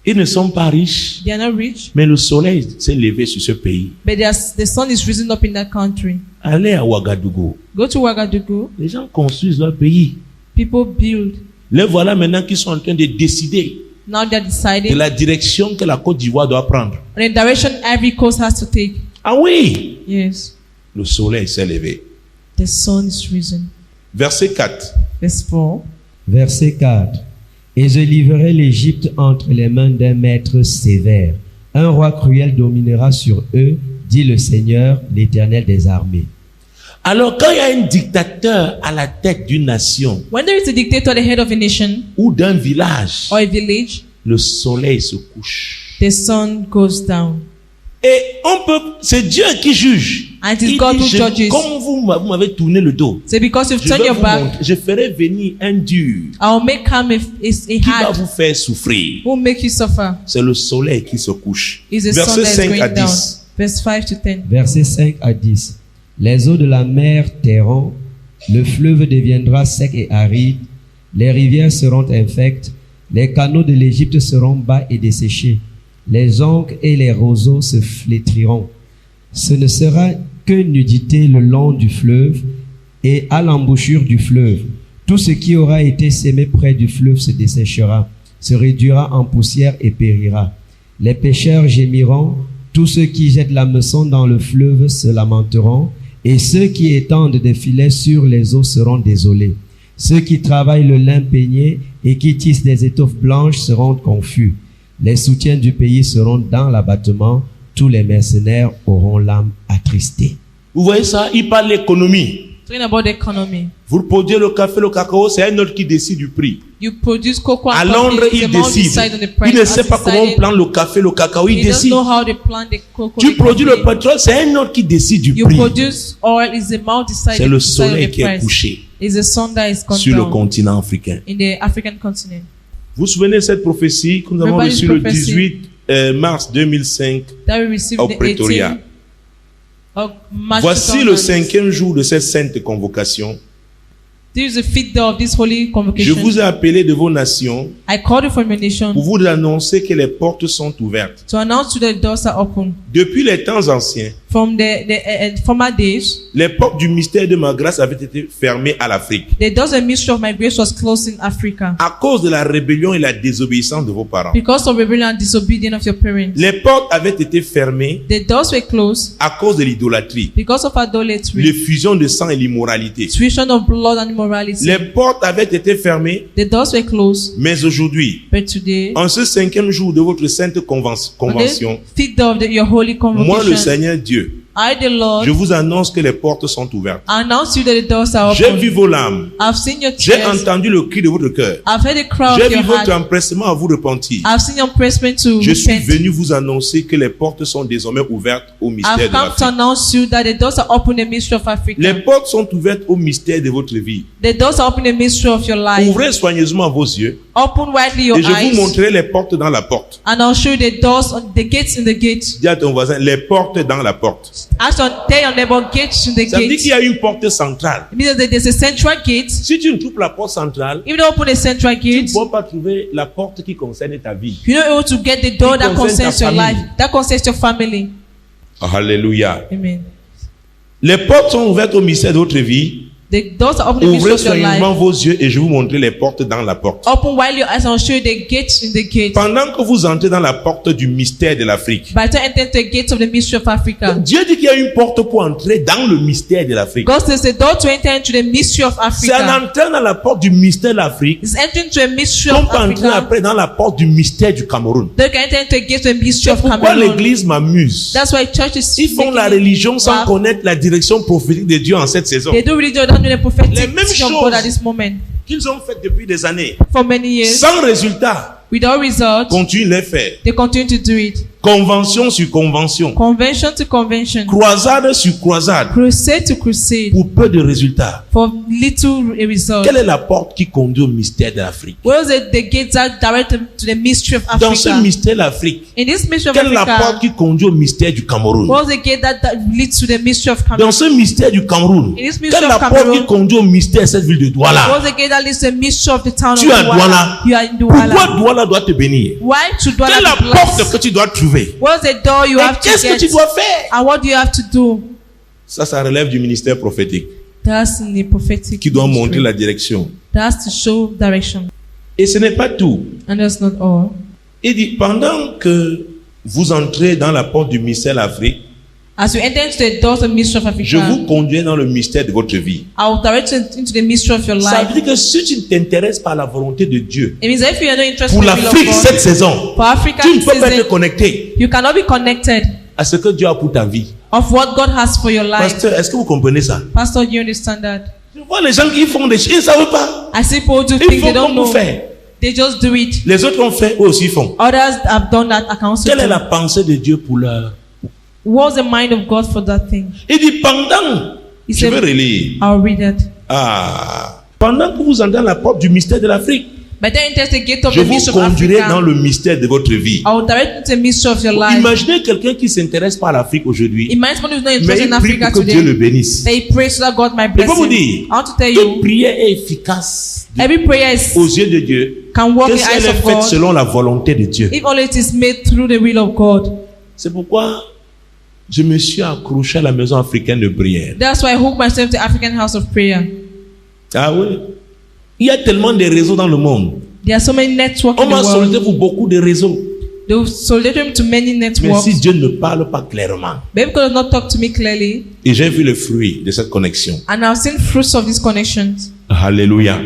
Ils ne sont pas riches, They are not rich, mais le soleil s'est levé sur ce pays. but the sun is risen up in that country. Allez à Ouagadougou, Go to Ouagadougou, les gens construisent leur pays. people build. Les voilà maintenant qui sont en train de décider Now they're de deciding la direction que la Côte d'Ivoire doit prendre. on the direction every coast has to take. Ah oui, Yes, le soleil s'est levé. the sun is risen. Verset 4. Verse 4. Verset 4. Et je livrerai l'Égypte entre les mains d'un maître sévère. Un roi cruel dominera sur eux, dit le Seigneur, l'Éternel des armées. Alors quand il y a un dictateur à la tête d'une nation When there is a dictator at the head of a nation ou d'un village, or a village, le soleil se couche. the sun goes down. Et c'est Dieu qui juge. And it is Il God dit, who judges. comme vous m'avez tourné le dos, So because you've je, turned vais your vous back, montrer, je ferai venir un dur I'll make come a qui va hard vous faire souffrir. who will make you suffer. C'est le soleil qui se couche. Is the sun Verset that is 5 à going down. 10. Verse 5 to 10. Versets 5 à 10. Les eaux de la mer tairont, le fleuve deviendra sec et aride, les rivières seront infectes, les canaux de l'Égypte seront bas et desséchés, les oncles et les roseaux se flétriront. Ce ne sera que nudité le long du fleuve et à l'embouchure du fleuve. Tout ce qui aura été semé près du fleuve se desséchera, se réduira en poussière et périra. Les pêcheurs gémiront, tous ceux qui jettent l'hameçon dans le fleuve se lamenteront, et ceux qui étendent des filets sur les eaux seront désolés. Ceux qui travaillent le lin peigné et qui tissent des étoffes blanches seront confus. Les soutiens du pays seront dans l'abattement, tous les mercenaires auront l'âme attristée. Vous voyez ça? Il parle d'économie. Talking about the economy. Vous produisez le café, le cacao, c'est un autre qui décide du prix. You produce cocoa À and Londres, coffee, il the amount décide. decide on the price. Il ne As sait pas comment on decided. prend le café, le cacao, il He doesn't décide. know how they plant the cocoa. Tu the produis coffee. le pétrole, c'est un autre qui décide du You prix. produce oil, is the amount decided. C'est le decide on soleil the qui est price. couché Is the sun that is gone sur le down continent africain. in the African continent. Vous vous souvenez de cette prophétie que nous avons Remember this reçue le prophecy? 18 mars 2005 That we received au the Pretoria. 18th of March Voici 2000. le 5e jour de cette sainte convocation. This is the fifth day of this holy Je convocation. vous ai appelé de vos nations I called you from your nation pour vous annoncer que les portes sont ouvertes. to announce to the doors are open. Depuis les temps anciens, From the former days, les portes du mystère de ma grâce avaient été fermées à l'Afrique the doors and mystery of my grace was closed in Africa à cause de la rébellion et la désobéissance de vos parents. because of rebellion and disobedience of your parents. Les portes avaient été fermées The doors were closed à cause de l'idolâtrie, because of idolatry, l'effusion de sang et l'immoralité. tuition of blood and immorality. Les portes avaient été fermées, The doors were closed, mais aujourd'hui, but today, en ce 5e jour de votre sainte on convention, the fifth day of your holy moi, le convocation, Seigneur Dieu, I, the Lord, je vous annonce que les portes sont ouvertes. announce you that the doors are J'ai vu open. vos larmes. I've seen your J'ai tears. entendu le cri de votre cœur. I've heard the cry J'ai of vu your votre heart. empressement à vous repentir. I've seen your pressment to Je suis repent. venu vous annoncer que les portes sont désormais ouvertes au mystère I've de come to l'Afrique. announce you that the doors are open in the mystery of Africa. Les portes sont ouvertes au mystère de votre vie. The doors are open in the mystery of your life. Ouvrez soigneusement vos yeux Open widely your et je vous eyes, montrerai les portes dans la porte. and I'll show you the doors, the gates in the gate. Dis à ton voisin, les portes dans la porte. Tell your neighbor, gates in the Ça veut dire qu'il y gate. a une porte centrale. It means that there's a central gate. Si tu ne trouves la porte centrale, If you don't open the central tu ne gate, pourras pas trouver la porte qui concerne ta vie. you're not able to get the door that concerne concerns ta your famille. life, that concerns your family. Alléluia. Amen. Les portes sont ouvertes au mystère de votre vie. The doors are open in the Ouvrez mystery of your soigneusement life. vos yeux et je vais vous montrer les portes dans la porte. Open widely your eyes, and I'll show you the gates in the gate. Pendant que vous entrez dans la porte du mystère de l'Afrique, By the time enter the gates of the mystery of Africa, Dieu dit qu'il y a une porte pour entrer dans le mystère de l'Afrique. God says the door to enter into the mystery of C'est en Africa. entrant dans la porte du mystère de l'Afrique It's entering to a mystery qu'on of peut entrer Africa. après dans la porte du mystère du Cameroun. They can enter into the gate of the mystery C'est of pourquoi Cameroon. l'église m'amuse. That's why church is Ils font making la it religion sans laugh. connaître la direction prophétique de Dieu en cette saison. They do religion without knowing the prophetic Les mêmes teaching of choses. God at this moment. Qu'ils ont fait depuis des années. For many years, Sans résultat, without result, continuent de les faire. they continue to do it. convention sur convention, convention to convention, croisade sur croisade, crusade to crusade, pour peu de résultats. for little result. Quelle est la porte qui conduit au mystère de l'Afrique? Where is the gates that direct to the mystery of Dans ce Africa? mystère de l'Afrique, In this mystery of quelle est la porte Africa, qui conduit au mystère du Cameroun? what is the gate that leads to the mystery of Dans Cameroon? ce mystère du Cameroun, In this quelle mystery est la of porte qui Cameroon, conduit au mystère de cette ville de Douala? what is the gate that leads to the mystery of the town of Tu es à Douala? Douala. You are in Pourquoi Douala. Douala doit te bénir? Why should Quelle est Douala la be porte blessed? que tu dois trouver? What is the door you Et have to qu'est-ce que tu get? dois faire? And what do you have to do? Ça relève du ministère prophétique That's in the prophetic qui doit montrer ministry. la direction. That's to show direction. Et ce n'est pas tout. And that's not all. Il dit, pendant que vous entrez dans la porte du mystère de l'Afrique, As you enter into the doors of mystery of je Africa, vous conduis dans le mystère de votre vie. I will direct you into the mystery of your Ça life. veut dire que si tu t'intéresses par la volonté de Dieu, It means that if you are not interested pour in the will l'Afrique of God, cette saison, for Africa tu ne this peux pas season, te connecter you cannot be connected à ce que Dieu a pour ta vie. of what God has for your life. Pasteur, est-ce que vous comprenez ça? Pastor, do you understand that? Je vois les gens qui font des choses, ils ne savent pas. I see people do Ils things font they don't comme vous know. faire. They just do it. Les autres ont fait, eux aussi font. Others have done that. I can also Quelle est do. la pensée de Dieu pour leur... What's the mind of God for that thing? Il dit pendant, He je vais said, relire. I'll read it. Pendant que vous entrez dans la porte du mystère de l'Afrique, But then enters the gate of je the vous mystery of conduirai dans Africa. le mystère de votre vie. I will direct you to the mystery of your life. Imaginez quelqu'un qui s'intéresse pas à l'Afrique aujourd'hui, Imagine someone who's not mais interested il in prie Africa pour que Dieu le today. bénisse. They pray so that God might Je bless peux vous him. dire I want to tell que you, prière est efficace every prayer aux is, yeux de Dieu can work que in si the elle eyes est of faite God selon la volonté de Dieu. if only it is made through the will of God. C'est pourquoi je me suis accroché à la maison africaine de prière. That's why I hook myself to African House of Prayer. Ah oui. Il y a tellement de réseaux dans le monde. There are so many networks On in m'a the sollicité world. pour beaucoup de réseaux. They solicited him to many Mais networks. si Dieu ne parle pas clairement, But if God does not talk to me clearly, et j'ai vu le fruit de cette connexion. and I've seen fruits of these connections. Alléluia.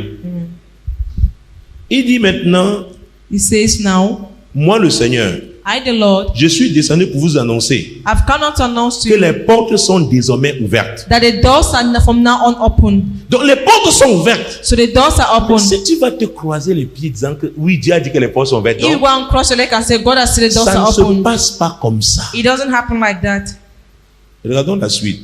Il dit maintenant, He says now, moi le Seigneur, I the Lord, je suis descendu pour vous annoncer I've come out to announce to que you les portes sont désormais ouvertes. that the doors are from now on open. Donc les portes sont ouvertes. So the doors are Mais open. si tu vas te croiser les pieds disant que oui, Dieu a dit que les portes sont ouvertes, If you non, go and cross your leg and say, God has said the doors ça are ne se open, passe pas comme ça. it doesn't happen like that. Regardons la suite.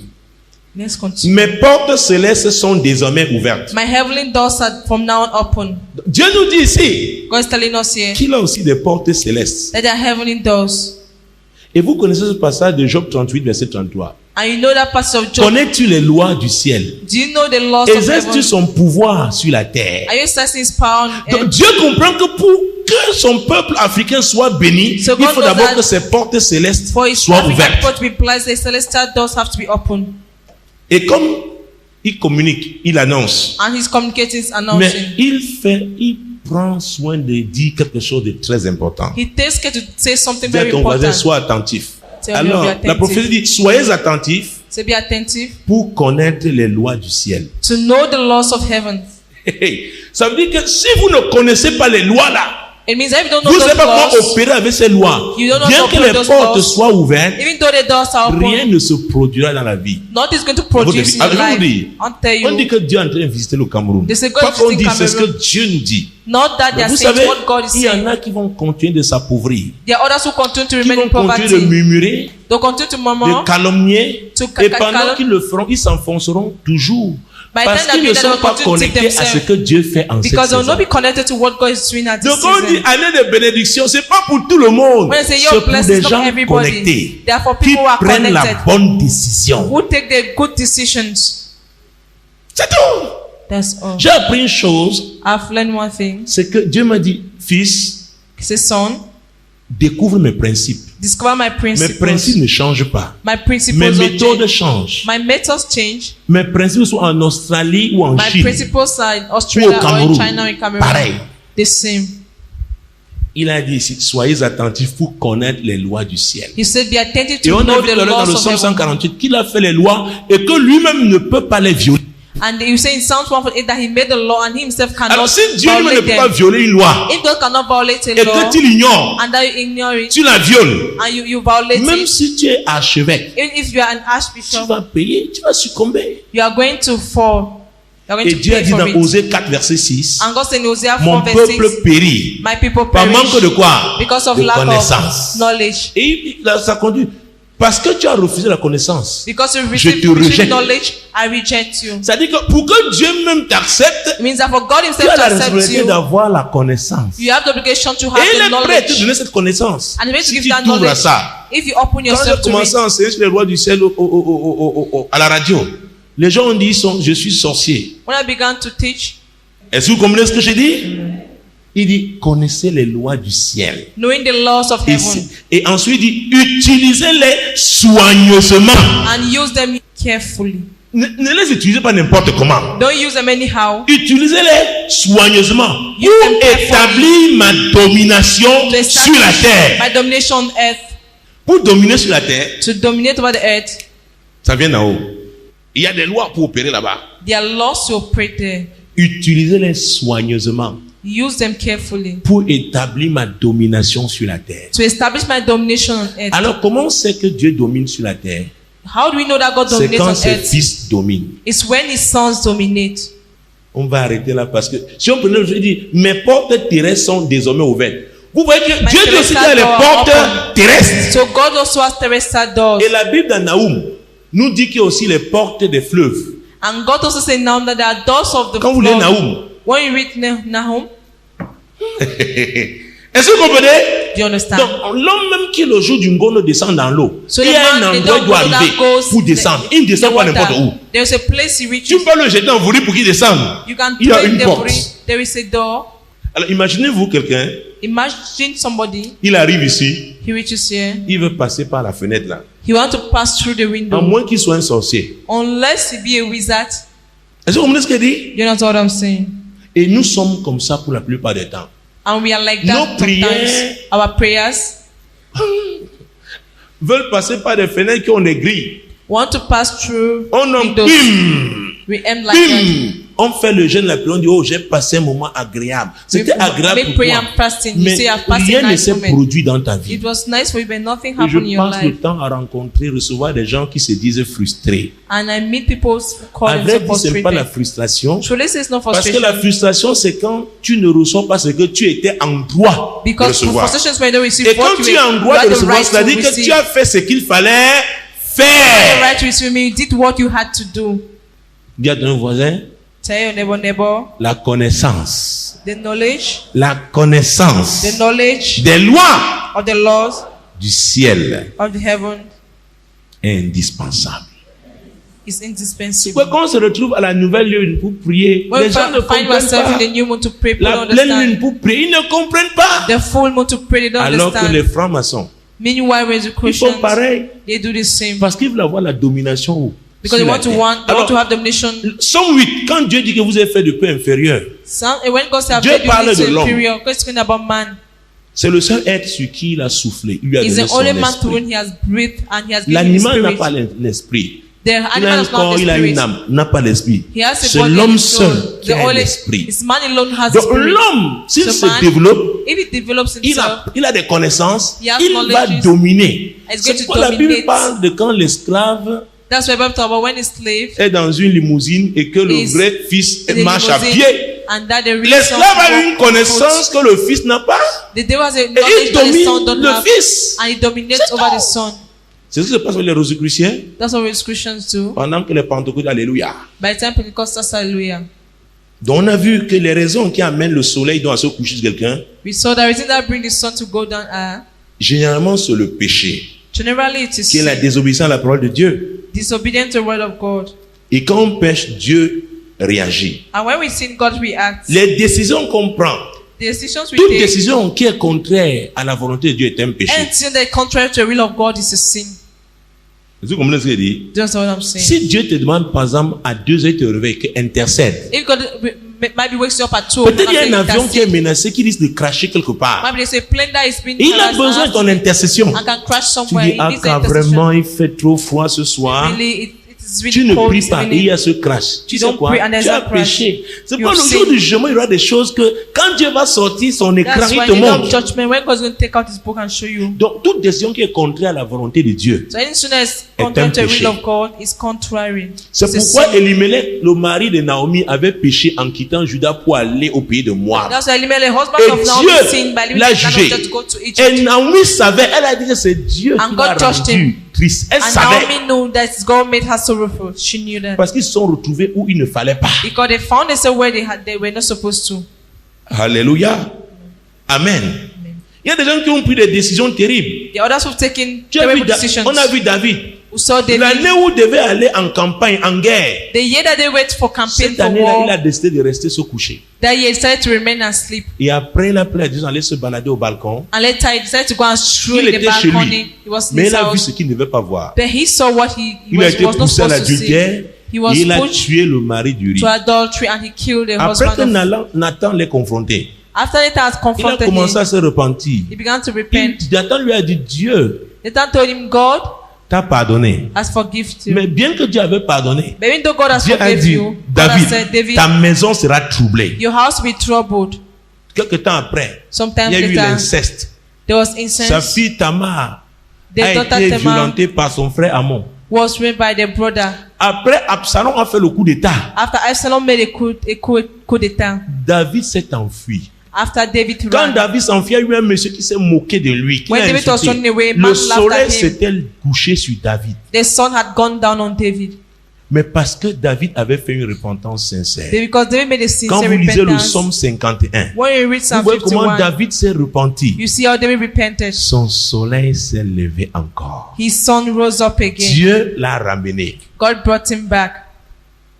Let's continue. Mes portes célestes sont désormais ouvertes. My heavenly doors are from now on open. Dieu nous dit ici God is telling us here qu'il a aussi des portes célestes. that there are heavenly doors. Et vous connaissez ce passage de Job 38, verset 33. And you know that passage of Job. Connais-tu les lois du ciel? Do you know the laws of Exerces-tu heaven? son pouvoir sur la terre? Are you exercising his power on Donc earth? Dieu comprend que pour que son peuple africain soit béni, So il God faut knows d'abord that que ses portes célestes For his soient African ouvertes. people to be blessed, the celestial doors have to be open. Et comme il communique, il annonce, And he's communicating, he's mais announcing. il prend soin de dire quelque chose de très important. He takes care to say something Dis à very ton voisin, important. sois attentif. Tell Alors, me to be la attentive. prophétie dit, soyez attentifs So be attentive pour connaître les lois du ciel. to know the laws of heaven. Ça veut dire que si vous ne connaissez pas les lois là, It means if you don't know vous ne savez those pas laws, comment opérer avec ces lois. You don't know Bien how to que operate les those portes laws. soient ouvertes, even though the doors are rien open, ne se produira dans la vie. nothing is going to produce in your Je vais vous life. dire, I'll tell on dit you. que Dieu est en train de visiter le Cameroun. They say God Pas is qu'on visiting dit, c'est ce Cameroon. que Dieu nous dit. Not that they Mais are vous saying savez, what God is il y en saying. a qui vont continuer de s'appauvrir, There are others who continue to qui remain vont in continuer de poverty. murmurer, They'll continue to de murmur. calomnier, To et pendant qu'ils le feront, ils s'enfonceront toujours. By the Parce time qu'ils they ne do that, sont they'll pas continue to take connectés à ce que Dieu fait en cette Because they'll saison. not be connected to what God is doing at this Donc on dit season. année de bénédiction, c'est pas pour tout le monde, When I say c'est your pour blessings, des not gens everybody. connectés They are for qui people who are prennent la connected, bonne décision. who take the good decisions. C'est tout. That's all. J'ai appris une chose, I've learned one thing. c'est que Dieu m'a dit, fils, He says, son, découvre mes principes. discover my Mes principles. principes ne changent pas. My Mes principles don't méthodes change. changent. My methods change. Mes principes sont en Australie ou en My Chine. principles are in Ou au Australia or in Cameroun. China or in Cameroon. Pareil. The same. Il a dit ici, soyez attentifs pour connaître les lois du ciel. He said, be attentive Et to on a know vu the tout à l'heure dans le laws of Psaume heaven. 148 qu'il a fait les lois et que lui-même ne peut pas les violer. And you say in Psalms 148 that he made the law and he himself cannot Alors si Dieu lui-même ne violate peut pas them. violer une loi If God cannot violate a et law que tu l'ignores, and that you ignore it tu la violes, and you violate même it, si tu es archevêque, even if you are an tu archbishop, vas payer, tu vas succomber. you are going to fall. You're going Et to Dieu a pay dit for dans it. Osée 4, verset 6, And God said in Hosea 4 mon verse peuple 6, périt my people par perish manque de quoi? because of De lack connaissance. of knowledge. Et ça conduit. Parce que tu as refusé la connaissance. Because you Je te receive rejette. knowledge, I reject you. Ça dit que pour que Dieu même t'accepte, It means that for God tu Himself as to la accept responsabilité you, d'avoir la connaissance. you have the obligation to Et have il the est prêt à te knowledge. donner cette connaissance. And He's going to Si give tu that t'ouvres à knowledge. ça. If you open Quand j'ai yourself to commencé it. à enseigner sur les lois du ciel à la radio, les gens ont dit je suis sorcier. When I began to teach, Est-ce que vous comprenez ce que j'ai dit? Il dit connaissez les lois du ciel. knowing the laws of heaven Et ensuite il dit utilisez-les soigneusement. and use them carefully. Ne les utilisez pas n'importe comment. Don't use them anyhow. Utilisez-les soigneusement Use them pour carefully. établir ma domination To sur la establish terre. my domination on earth. Pour dominer sur la terre, To dominate over the earth. ça vient d'en haut. Il y a des lois pour opérer là-bas. There are laws to operate there. Utilisez-les soigneusement Use them carefully. pour établir ma domination sur la terre. To establish my domination on earth. Alors, comment c'est que Dieu domine sur la terre? How do we know that God C'est dominates quand on ses earth? fils dominent. It's when His sons dominate. On va arrêter là parce que si on prenait, je dis, mes portes terrestres sont désormais ouvertes. Vous voyez que My Dieu dit aussi qu'il y a les terrestrial portes door open. terrestres. So God also has terrestrial doors. Et la Bible dans Naoum nous dit qu'il y a aussi les portes des fleuves. And God also said now that there are doors of the Quand vous lisez flood. Naoum, When you read Nahum, est-ce que vous comprenez? do you understand? Donc, l'homme même qui le jour du ngono descend dans l'eau. So Il y the a un man, they endroit où il don't doit go that arriver goes pour descendre. Il ne descend the pas n'importe water. où. There's a place he reaches. Tu peux le jeter en volée pour qu'il descende. You can Il y a throw une the porte. debris. There is a door. Alors imaginez-vous quelqu'un, Imagine somebody, il arrive ici, he reaches here. il veut passer par la fenêtre là. He wants to pass through the À window. moins qu'il soit un sorcier. Unless he be a wizard. Est-ce que vous comprenez ce qu'il dit? You know what I'm saying? Et nous sommes comme ça pour la plupart du temps. And we are like Nos that prières- sometimes. Our prayers Veulent passer par des fenêtres qui ont des grilles. want to pass through On en windows. bim, We end like that. bim. On fait le jeûne la prière, on dit oh j'ai passé un moment agréable. C'était We agréable make pour prayer toi. and fasting. You Mais say I've passed rien a ne nice s'est moment. produit dans ta vie. It was nice for you, but nothing Et je happened in your passe le life. temps à rencontrer, recevoir des gens qui se disent frustrés. And I meet people who call À vrai themselves dire, ce n'est pas la frustrated. frustration. Truly, it's not Parce que frustration. la frustration, c'est quand tu ne reçois pas ce que tu étais en droit de Because recevoir. frustration is when you don't receive Et quand what tu es en you droit de had the recevoir, right to c'est-à-dire que receive. tu as fait ce qu'il fallait You had the faire. right to receive me. You did what you had to do. Dis à ton voisin, Tell your neighbor, la connaissance. the knowledge La connaissance des lois of the laws du ciel of the heaven est indispensable. is Ouais, indispensable. quand on se retrouve à la nouvelle lune pour prier, When les we gens ne find comprennent ourselves pas. in the new moon to pray, people La don't pleine lune understand. pour prier, ils ne comprennent pas. The full moon to pray, they don't Alors que les understand. francs-maçons, Meanwhile, with the ils font Christians, pareil. they do the same. Parce qu'ils veulent avoir la domination où? Because Sur they la want to terre. they want to Alors, have domination. Somme 8, quand Dieu dit que vous avez fait de peu inférieur, And when God said, Dieu "I've parle made you de l'homme. superior," God is speaking about man. c'est le seul être sur qui il a soufflé. Il lui a He's donné the son only man to whom esprit. He has breathed and He has given His L'animal n'a spirit. pas l'esprit. The Il a animal un does not corps, have il a the une spirit. âme, n'a pas l'esprit. He has a C'est body l'homme and soul. seul qui The a only, l'esprit. it's man alone has Donc spirit. l'homme, s'il So se man, développe, if he develops il himself, a des connaissances, He has il va knowledge. dominer. He's going C'est to pourquoi la Bible dominate. parle de quand l'esclave that's why Bible talk about when a slave est dans une limousine et que le is vrai fils in a marche à limousine pied. and that the real son L'esclave a walk une on connaissance foot. que le fils n'a pas. The devil has a Et il knowledge that the son domine don't le have, fils. and he dominates C'est over tout. the son. C'est ce qui se passe avec les Rosicruciens That's what we as Christians do. pendant que les Pentecôtes, alléluia. By the time Pentecostals, hallelujah. Donc on a vu que les raisons qui amènent le soleil à se coucher sur quelqu'un, We saw the reason that bring the sun to go down are généralement c'est le péché, generally it is qui est la sin, désobéissance à la parole de Dieu. disobedient to the word of God. Et quand on pêche, Dieu réagit. And when we sin, God reacts. Les décisions qu'on prend, The decisions we toute take, décision qui est contraire à la volonté de Dieu est un péché. anything that is contrary to the will of God is a sin. Vous comprenez ce que je dis? That's what I'm saying. Si Dieu te demande par exemple à 2h te réveiller, que intercède. If God maybe wakes you up at 2, Peut-être il y a un avion qui est menacé, qui risque de cracher quelque part. maybe there's a plane that is being Et il a crashed besoin de ton intercession. and can crash Tu somewhere. dis, It ah, needs car an intercession. vraiment il fait trop froid ce soir. Really, it is it's really Tu ne cold pries this pas et il evening. y a ce crash. Tu You sais don't quoi? pray and there's Tu as a crash. péché. C'est You pas le have jour sinned. du jugement, il y aura des choses que quand Dieu va sortir son écran, That's il why te in the day of montre. judgment, when God's going to take out his book and show you. Donc, toute décision qui est contraire à la volonté de Dieu. So any sooner is un contrary to the péché. will of God is contrary. C'est It's a pourquoi sin. Elimelech, le mari de Naomi, avait péché en quittant Juda pour aller au pays de Moab. That's why Elimelech, the husband Et of Naomi, sinned by Dieu leaving l'a the land jugé. of God to go to Egypt. Et Naomi savait, elle a dit que c'est Dieu And qui God l'a touched rendu him. triste. Elle And savait. Naomi knew that God made her sorrowful. She knew that. Parce qu'ils se sont retrouvés où il ne fallait pas. Because they found themselves where they were not supposed to. Alléluia. Amen. Il y a des gens qui ont pris des décisions terribles. The others who've taken Tu as vu terrible decisions. on a vu David. Who saw David. L'année où il devait aller en campagne, en guerre. The year that they went for campaign Cette for année-là, il a war, décidé de rester se coucher. that year he decided to remain and sleep. Et après, il a pris la décision d'aller se balader au balcon. And later he decided to go and stroll Il in the était chez balcony. lui. He was in Mais his il a vu house. ce qu'il ne devait pas voir. But he saw what he Il a été was not poussé à supposed to see. l'adultère. He was Et il a pushed tué le mari du riz. to adultery and he killed the Après que husband of. Nathan l'ait confronté, After Nathan had il a confronted commencé à him, se repentir. he began to repent. Nathan lui a dit, Dieu Nathan told him, God t'a pardonné. has forgiven you. Mais bien que Dieu avait pardonné, But even though God has Dieu a forgiven dit, you, God has said, David, David, ta maison sera troublée. your house will be troubled. Quelque temps après, Sometimes il y a eu later, l'inceste. there was Sa incense. fille Tamar The a daughter été Tamar violentée par son frère Amon. was raped by their brother. Après, Absalom a fait le coup d'état. After Absalom made a coup d'etat. David s'est enfui. After David Quand ran. David s'enfuit, il y a eu un monsieur qui s'est moqué de lui. Qui When l'a David was insulté. running away, Le man laughed at soleil him. s'était couché sur David. The sun had gone down on David. Mais parce que David avait fait une repentance sincère. Because David made a Quand sincere vous lisez le repentance. psaume 51, When you read vous Psalm voyez comment 51, David s'est repenti. you see how David repented. Son soleil s'est levé encore. His sun rose up again. Dieu l'a ramené. God brought him back.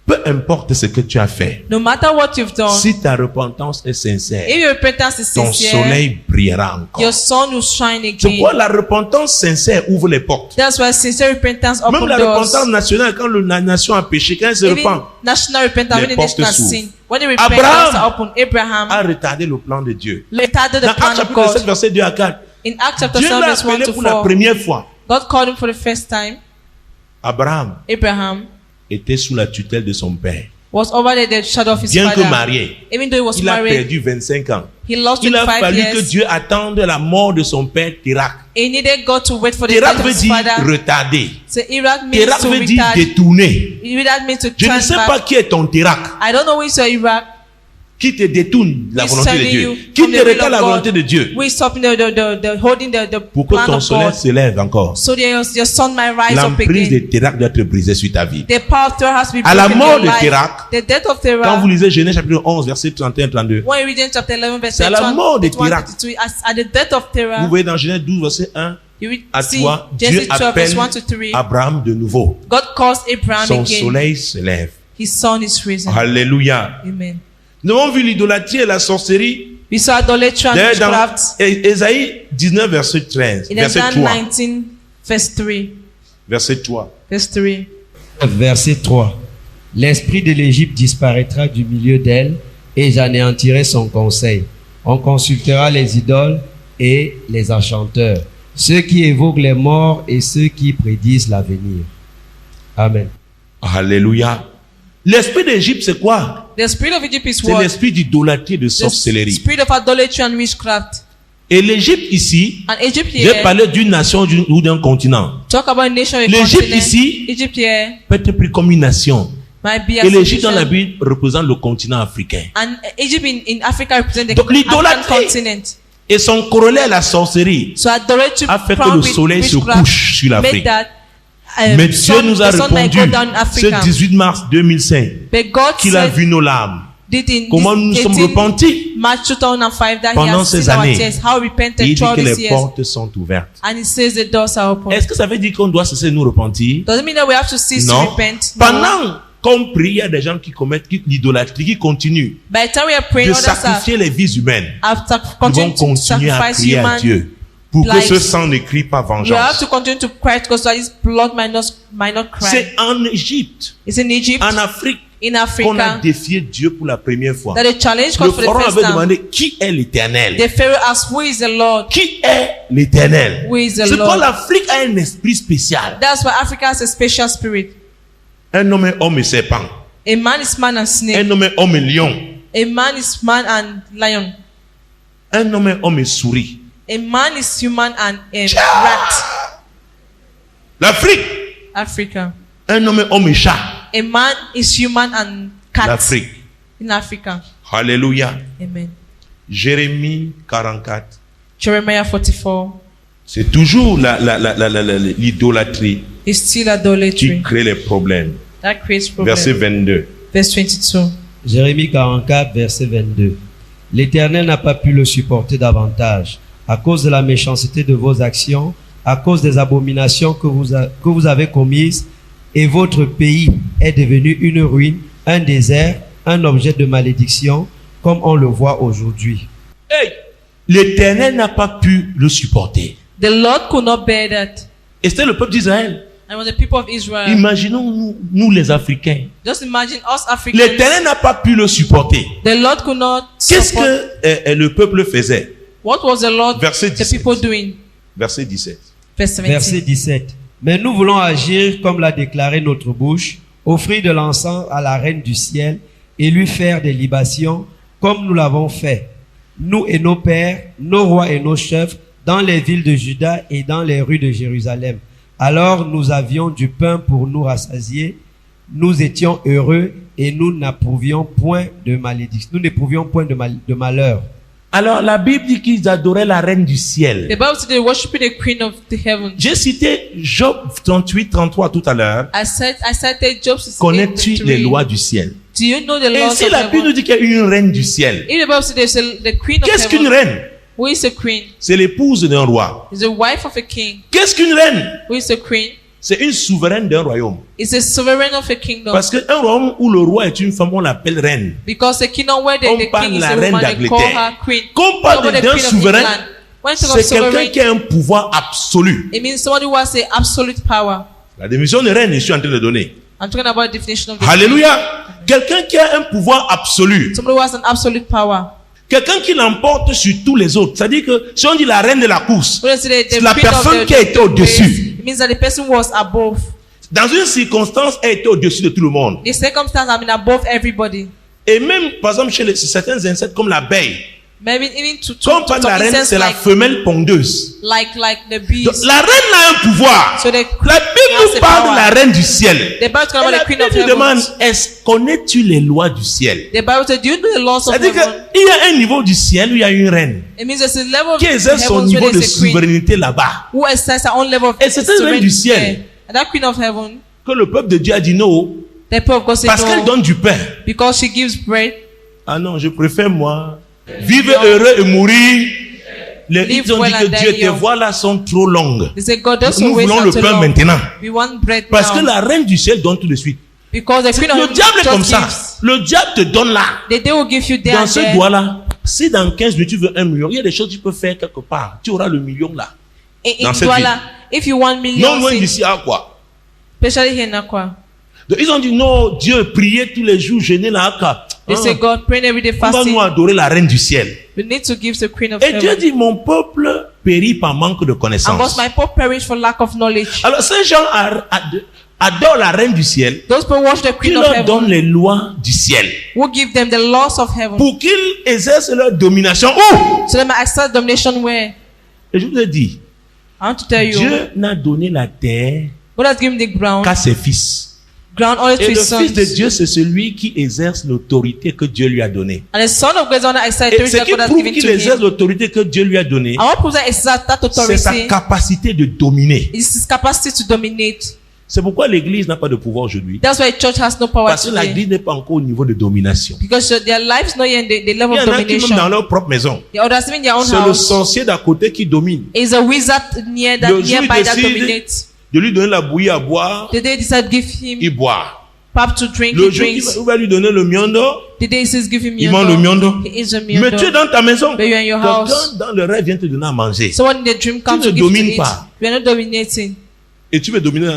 Peu importe ce que tu as fait, No matter what you've done, si ta repentance est sincère, if your repentance is ton sincere, soleil brillera encore. your sun will shine C'est pourquoi again. la repentance sincère ouvre les portes. That's why sincere repentance Même opens la doors. repentance nationale, quand la nation a péché, quand elle se Even repent, national repentance, les when the portes nation has s'ouvrent. sinned, when the repentance Abraham are open, Abraham a retardé le plan de Dieu. retarded Dans the Actes plan of chapitre 7, God. verset 2 à 4, In Acts chapter Dieu 7, l'a verse 1 appelé to pour la 4, première fois. God called him for the first time. Abraham Abraham était sous la tutelle de son père. was over the shadow of his Bien que father. marié, Even though he was il a married, perdu 25 ans. he lost Il a 25 fallu que years. Dieu attende la mort de son père Térak. He needed God to wait for the Térak death of veut his dire father. retarder. So Iraq means Térak to veut dire retard. détourner. Iraq means to Je ne turn sais back. pas qui est ton Térak, I don't know who is your Iraq. qui te détourne la Who is volonté de serving Dieu, you qui from te the will retarde of la God. volonté de Dieu, Who is stopping the holding the pour que plan ton of soleil God. se lève encore. So your sun might rise up L'emprise again. de Térak doit être brisée sur ta vie. The power of terror has to be À la broken in mort your de life. Térak, The death of Quand terror. vous lisez Genèse chapitre 11, verset 31-32, When you read in chapter 11, verse C'est à la 31, mort de 31, Térak. 32, at the death of vous terror, voyez dans Genèse 12, verset 1, you read, à see, toi, Dieu Genesis 12, verse appelle 1 to 3. Abraham de nouveau. God calls Abraham Son again. soleil se lève. His sun is risen. Alléluia. Amen. Nous avons vu l'idolâtrie et la sorcellerie We saw idolatry and d'ailleurs dans witchcraft Ésaïe 19, verset 13, in verset Isaiah 3. 19, verse 3. Verset 3. Verse 3. Verset 3. L'esprit de l'Égypte disparaîtra du milieu d'elle et j'anéantirai son conseil. On consultera les idoles et les enchanteurs, ceux qui évoquent les morts et ceux qui prédisent l'avenir. Amen. Alléluia. L'esprit d'Égypte, c'est quoi? The spirit of Egypt is C'est what? l'esprit d'idolâtrie et de The sorcellerie. spirit of idolatry and witchcraft. Et l'Égypte ici, And Egypt j'ai here, parlé d'une nation ou d'un continent. talk about a nation, a L'Égypte continent. ici Egypt here peut être pris comme une nation. might be Et a l'Égypte dans la nation. Bible représente le continent africain. And Egypt in Africa represents the Donc, l'idolâtrie- African continent. Et son corollaire, la sorcellerie, So idolatry a fait que crowned le with soleil se witchcraft couche sur made l'Afrique. that, Mais Dieu nous a the sun might répondu go down in ce Africa. 18 mars 2005 But God qu'il a said, vu nos larmes. did in Comment nous nous this sommes 18 repentis. March 2005 that Pendant he has ces seen our années. tears, how we Et repented il dit throughout que these les years. portes sont ouvertes. And he says the doors are open. Est-ce que ça veut dire qu'on doit cesser de nous repentir? Doesn't mean that we have to cease to Non. repent. No. Pendant qu'on prie, il y a des gens qui commettent l'idolâtrie, qui continuent By the time we are praying, de others are sacrifier les vies humaines. after Ils vont continuing to continuer à sacrifice prier à human Dieu pour que lives. ce sang ne crie pas We have vengeance. to continue to cry because his blood might not cry. C'est en Égypte, It's in Egypt, en Afrique, in qu'on a Africa, défié Dieu pour la première fois. that the challenge Le God for the pharaon first avait time. demandé qui est l'Éternel. The Pharaoh asked, who is the Lord? Qui est l'Éternel? Who is the C'est pourquoi Lord? l'Afrique a un esprit spécial. That's why Africa has a special spirit. Un homme est homme et serpent. A man is man and snake. Un homme est homme et lion. A man is man and lion. Un homme est homme et souris. A man is human and a rat. L'Afrique. Africa. Un homme est homme et chat. A man is human and cat. L'Afrique. In Africa. Alléluia. Amen. Jérémie 44. Jeremiah 44. C'est toujours l'idolâtrie It's still qui idolatry. crée les problèmes. That creates problems. Verset 22. Verse 22. Jérémie 44, verset 22. L'Éternel n'a pas pu le supporter davantage à cause de la méchanceté de vos actions, à cause des abominations que vous avez commises, et votre pays est devenu une ruine, un désert, un objet de malédiction, comme on le voit aujourd'hui. Hey, l'Éternel n'a pas pu le supporter. The Lord could not bear that. Et c'était le peuple d'Israël. And when the people of Israel, Imaginons nous les Africains. just imagine us Africans, L'Éternel n'a pas pu le supporter. the Lord could not Qu'est-ce support. que le peuple faisait? What was the Lord, Verset the 17. people doing? Verset 17. Verse 17. Verset 17. Mais nous voulons agir comme l'a déclaré notre bouche, offrir de l'encens à la reine du ciel et lui faire des libations comme nous l'avons fait, nous et nos pères, nos rois et nos chefs, dans les villes de Juda et dans les rues de Jérusalem. Alors nous avions du pain pour nous rassasier, nous étions heureux et nous n'approuvions point de malédiction. Nous n'éprouvions point de malheur. Alors la Bible dit qu'ils adoraient la reine du ciel. The Bible said they worshiped the Queen of the heaven. J'ai cité Job 38, 33 tout à l'heure. I cited Job 68. Connais-tu les lois du ciel? Do you know the Et laws si of la Bible nous heaven? dit qu'il y a une reine du ciel, If the Bible said there's the Queen of qu'est-ce qu'une heaven, reine? who is a queen? C'est l'épouse d'un roi. Is the wife of a king. Qu'est-ce qu'une reine? Who is a queen? C'est une souveraine d'un royaume. Is a sovereign of a kingdom. Parce qu'un royaume où le roi est une femme, on l'appelle reine. Because the kingdom where On the parle king de is la a reine woman, they call d'Angleterre. her queen. Quand on What parle about the d'un queen of souverain, England? When you talk of c'est quelqu'un sovereign, qui a un pouvoir absolu. it means somebody who has the absolute power. La définition de reine, je suis en train de donner. I'm talking about the definition of the Alléluia. Quelqu'un qui a un pouvoir absolu. queen. Somebody who has an absolute power. Quelqu'un qui l'emporte sur tous les autres. C'est-à-dire que si on dit la reine de la course, When I say c'est the la queen of personne the qui a été au-dessus. race, it means that the person was above. Dans une circonstance, elle était au-dessus de tout le monde. The circumstance have been above everybody. Et même, par exemple, chez certains insectes comme l'abeille, Maybe even to quand on parle de la reine, insects c'est la like, femelle pondeuse. like the bees. Donc, la reine a un pouvoir. So the La queen Bible has nous a parle de power. la reine du ciel. The Bible talks Et about la the queen Bible of nous demande, heaven. connais-tu les lois du ciel? The Bible says, do you know the laws of C'est-à-dire heaven? qu'il y a un niveau du ciel où il y a une reine It means there's a level of qui exerce son heavens niveau where de there's a queen souveraineté là-bas. who exercises her own level of Et c'est cette reine du sovereignty ciel there. And that queen of heaven, que le peuple de Dieu a dit non, the people of God say parce qu'elle no, donne du pain. because she gives bread. Ah non, je préfère moi vivre heureux et mourir. Les Live ils ont well dit and que die Dieu, tes young. voix là sont trop longues. They say, God, those Nous who waits voulons le until pain long, maintenant. we want bread Parce que now. la reine du ciel donne tout de suite. Because the queen of Le heaven diable est comme just ça. gives. Le diable te donne là. The day will give you there Dans and ce there. doigt-là, si dans 15 minutes tu veux 1 million, il y a des choses que tu peux faire quelque part. Tu auras le million là. In dans cette Douala, if you want Non millions, loin d'ici à quoi? especially here in Akwa, Donc, ils ont dit non, Dieu, prier tous les jours, jeûner là. they say, God, praying every day, On va fasting. nous adorer la reine du ciel. We need to give the queen of Et Dieu heaven. dit, mon peuple périt par manque de And because connaissance. my poor perish for lack of knowledge. Alors ces gens adorent la reine du ciel, Those people watch the qui queen of leur donne heaven, les lois du ciel who give them the laws of heaven. pour qu'ils exercent leur domination. Où? So they might accept domination where? Et je vous ai dit, I want to tell you, Dieu n'a donné la terre God has given the ground qu'à ses fils. only to Et his le sons. fils de Dieu, c'est celui qui exerce l'autorité que Dieu lui a donnée. And the son of God is on the exercise Et ce that qui God has prouve given qu'il to exerce him. l'autorité que Dieu lui a donnée, I want to prove that exert that c'est sa authority capacité de dominer. is his capacity to dominate. C'est pourquoi l'Église n'a pas de pouvoir aujourd'hui. That's why church has no power Parce que today. l'Église n'est pas encore au niveau de domination. Because their lives not yet in the level Il y of en a qui même domination. dans leur propre maison. The others even in their own C'est le house. sorcier d'à côté qui domine. Is a wizard near that Le jour, nearby il that décide dominates. de lui donner la bouillie à boire, The day he decides give him il boit. pap to drink, Le he jour drinks. il va lui donner le miondo, The day he says give him il mange le miondo. he eats a Mais tu es miondo. dans ta maison. But you're in your house. Quelqu'un dans le rêve vient te donner à manger. Someone in the dream comes ne to give you to domines eat. pas. You are not dominating. Et tu veux dominer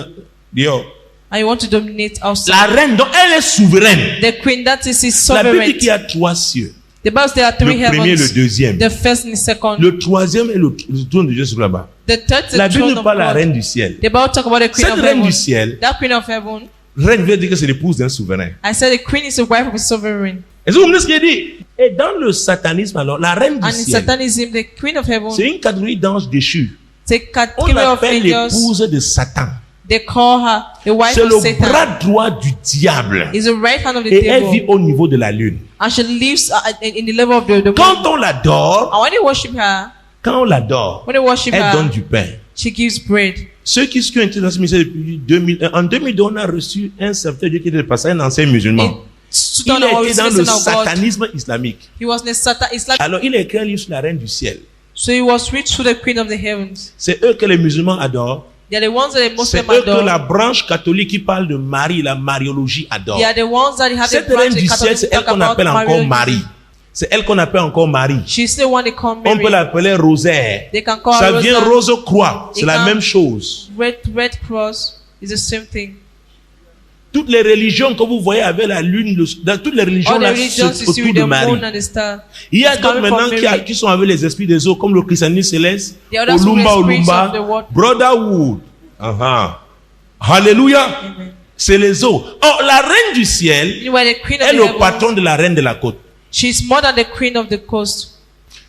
dehors. And you want to dominate outside. La reine, donc elle est souveraine. The queen, that is his La Bible sovereign. dit qu'il y a 3 cieux. The Bible says there are three Le premier et le heavens. deuxième. The first and the second. Le troisième est le trône de Dieu sur là-bas. The third is La the Bible throne nous of parle de la God. reine du ciel. The Bible talk about the queen Cette of reine heaven. du ciel, That queen of heaven, Reine veut dire que c'est l'épouse d'un souverain. I said the queen is the wife of a sovereign. Est-ce que vous comprenez ce qu'il dit? Et dans le satanisme, alors, la reine du And in ciel, Satanism, the queen of heaven, c'est une catégorie d'anges déchus. the On category of l'appelle angels, l'épouse de Satan. they call her the wife C'est of le Satan. bras droit du diable. Is the right hand of the Et elle vit devil. au niveau de la lune. And she lives in the level of the moon. Quand on l'adore, And when they worship her, quand on l'adore, when they worship elle donne her, du pain. she gives bread. Ceux qui ont été dans ce ministère depuis 2001, en 2002, on a reçu un serviteur de Dieu qui était passé un ancien musulman. In Il a 2001, été dans le citizen of God. satanisme islamique. He was in the Islam. Alors, il a écrit un livre sur la reine du ciel. So he was rich through the queen of the heavens. C'est eux que les musulmans adorent. They are the ones that the C'est Muslims eux que adore. la branche catholique qui parle de Marie, la mariologie adore. They are the ones that have the Cette branch reine of du the ciel, Catholics c'est elle talk qu'on about appelle encore Mariology. Marie. C'est elle qu'on appelle encore Marie. She's the one they call On peut Mary. l'appeler Rosaire. They can call Ça her vient Rosa. rose-croix. C'est They la can- même chose. Red cross is the same thing. Toutes les religions que vous voyez avec la lune, dans toutes les religions All the là, religions c'est you see autour with de the Marie. moon and the star. Il y a It's d'autres coming maintenant from qui, Mary. qui sont avec les esprits des eaux, comme le christianisme céleste, The others with Olumba, the spirits Olumba, of the world. Brotherhood. Alléluia. C'est les eaux. Or, la reine du ciel You are the queen of est the le heavens. patron de la reine de la côte. She's more than the queen of the coast.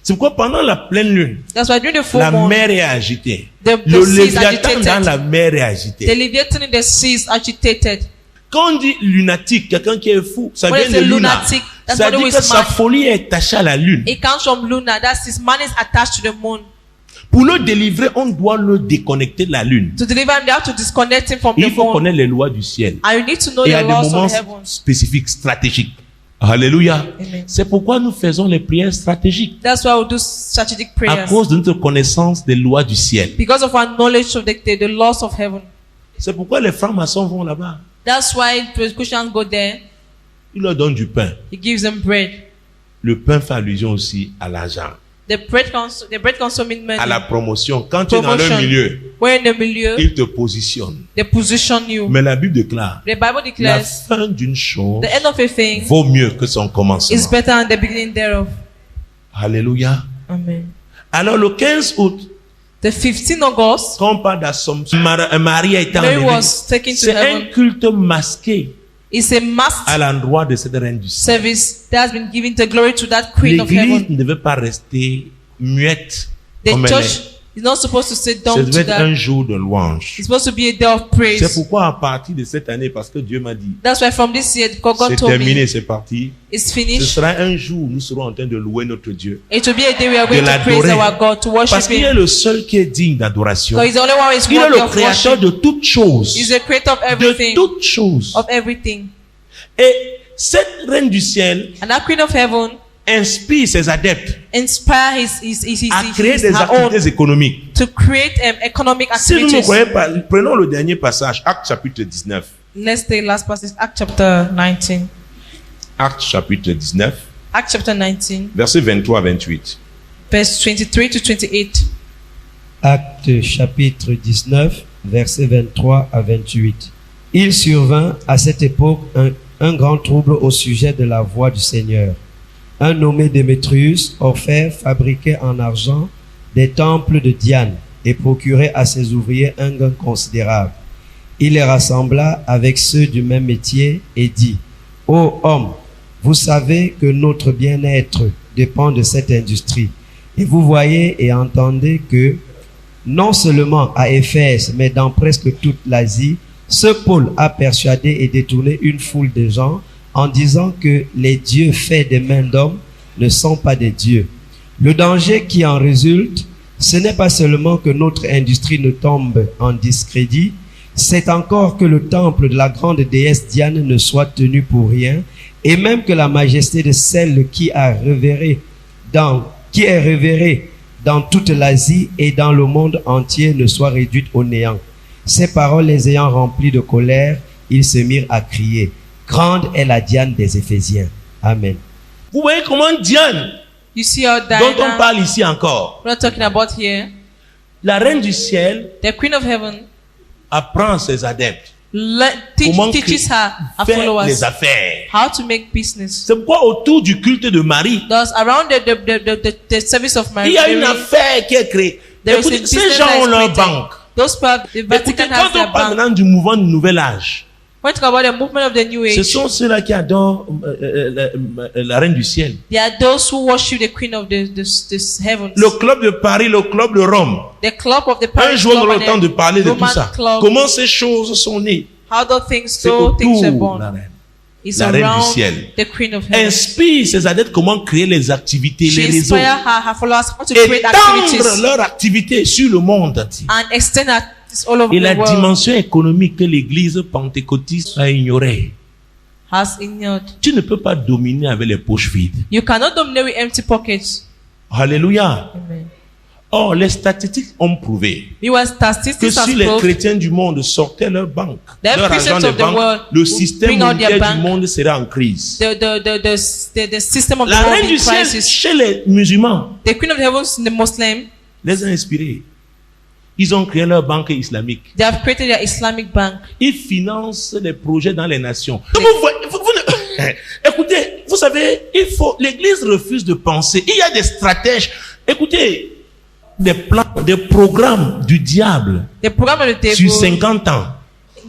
C'est pourquoi pendant la pleine lune, That's why during the full la moon, mer est agitée. The Le sea is léviathan agitated. dans la mer est the agité. Leviathan in the sea is agitated. Quand on dit lunatique, quelqu'un qui est fou, ça When vient it's de a luna. lunatic, that's Ça what dit it que is sa mad. folie est attachée à la lune. It comes from Luna. That's his man is attached to the moon. Pour le délivrer, on doit le déconnecter de la lune. To deliver him, they have to disconnect him from Il the faut moon. connaître les lois du ciel. And you need to know Et à the des laws moments of the heavens. spécifiques, stratégiques. Alléluia. Amen. C'est pourquoi nous faisons les prières stratégiques. That's why we do strategic À prayers. cause de notre connaissance des lois du ciel. Because of our knowledge of the laws of heaven. C'est pourquoi les francs-maçons vont là-bas. That's why the Christians go there. Il leur donne du pain. He gives them bread. Le pain fait allusion aussi à l'argent, The bread consuming money. à la promotion. Quand tu es dans Promotion. le milieu, We're in the milieu. il te positionne. They position you. Mais la Bible déclare, The Bible la declares fin d'une chose the end of a thing vaut mieux que son is commencement. better than the beginning thereof. Alléluia. Amen. Alors le 15 août, The 15th August, quand on parle d'Assomption, Marie a été Mary enlevée. was taken to C'est un heaven. culte masqué It's a mass à l'endroit de cette reine du ciel. service that has been given the glory to that queen of L'église heaven. ne devait pas rester muette The comme elle church est. is not supposed to sit Ça down devait to être un that. jour de louange. It's supposed to be a day of C'est praise. pourquoi à partir de cette année, parce que Dieu m'a dit, That's why from this year, God c'est told terminé, me c'est parti. it's Ce finished. sera un jour où nous serons en train de louer notre Dieu. It will be a day we are De going to praise l'adorer. our God, to Parce worship qu'il est Him. le seul qui est digne d'adoration. Because He's the only one who is Il est worthy le of créateur worship. de toutes choses. He's the creator of De everything. toutes choses. Of everything. Et cette reine du ciel And that queen of heaven inspire ses adeptes inspire à créer des her own activités économiques. to create economic Si vous ne activities. croyez pas, prenons le dernier passage, Actes chapitre 19. Let's take last passage, Acts chapter 19. Actes chapitre 19, Acts chapter 19, versets 23 à 28. verse 23 to 28. Actes chapitre 19, versets 23 à 28. Il survint à cette époque un grand trouble au sujet de la voix du Seigneur. Un nommé Démétrius offert, fabriquait en argent des temples de Diane et procurait à ses ouvriers un gain considérable. Il les rassembla avec ceux du même métier et dit, « Ô hommes, vous savez que notre bien-être dépend de cette industrie. Et vous voyez et entendez que non seulement à Éphèse, mais dans presque toute l'Asie, ce Paul a persuadé et détourné une foule de gens en disant que les dieux faits des mains d'hommes ne sont pas des dieux. Le danger qui en résulte, ce n'est pas seulement que notre industrie ne tombe en discrédit, c'est encore que le temple de la grande déesse Diane ne soit tenu pour rien, et même que la majesté de celle qui est révérée dans toute l'Asie et dans le monde entier ne soit réduite au néant. Ces paroles les ayant remplies de colère, ils se mirent à crier, « Grande est la Diane des Éphésiens. » Amen. Vous voyez comment Diane, You see how dont on Diana, parle ici encore, we're not talking about here, la reine du ciel the queen of heaven, apprend ses adeptes comment teaches her faire les followers affaires. how to make business. C'est pourquoi autour du culte de Marie, Thus, around the service of Mary, il y a une affaire qui est créée. there is a Écoutez, business ces gens that ont is leur created. banque. Those people, the Écoutez, Vatican quand has their on parle bank. maintenant du mouvement du nouvel âge, When you talk about the movement of the New Ce Age, sont ceux-là qui adorent la reine du ciel. there are those who worship the Queen of the heavens. Le club de Paris, le club de Rome. The club of the Un Paris jour, on club aura and le temps de parler the de tout Roman ça. club. Comment ces choses sont nées? How those things, C'est so things were autour de born. la reine. It's la reine du around ciel. the Queen of heaven. Inspire ces adeptes comment créer les activités, She les réseaux. inspire her followers how to create Étendre activities leur activité sur le monde entier. and extend activities all over Et la the world. dimension économique que l'église pentecôtiste a ignorée. Has ignored. Tu ne peux pas dominer avec les poches vides. You cannot dominate with empty pockets. Alléluia. Amen. Or, les statistiques ont prouvé Your que statistics has si les proved chrétiens du monde sortaient leur banque, The leur argent Christians des of the banques, world le will système bring out their monétaire bank. du monde serait en crise. the system of La the world reine in du ciel, crisis. chez les musulmans, The Queen of the heavens, the Muslim, les a inspirés. Ils ont créé leur banque islamique. they have created their Islamic bank. Ils financent les projets dans les nations. Donc écoutez, vous savez, l'église refuse de penser. Il y a des stratèges. Écoutez, des plans, des programmes du diable The program of the devil. sur 50 ans.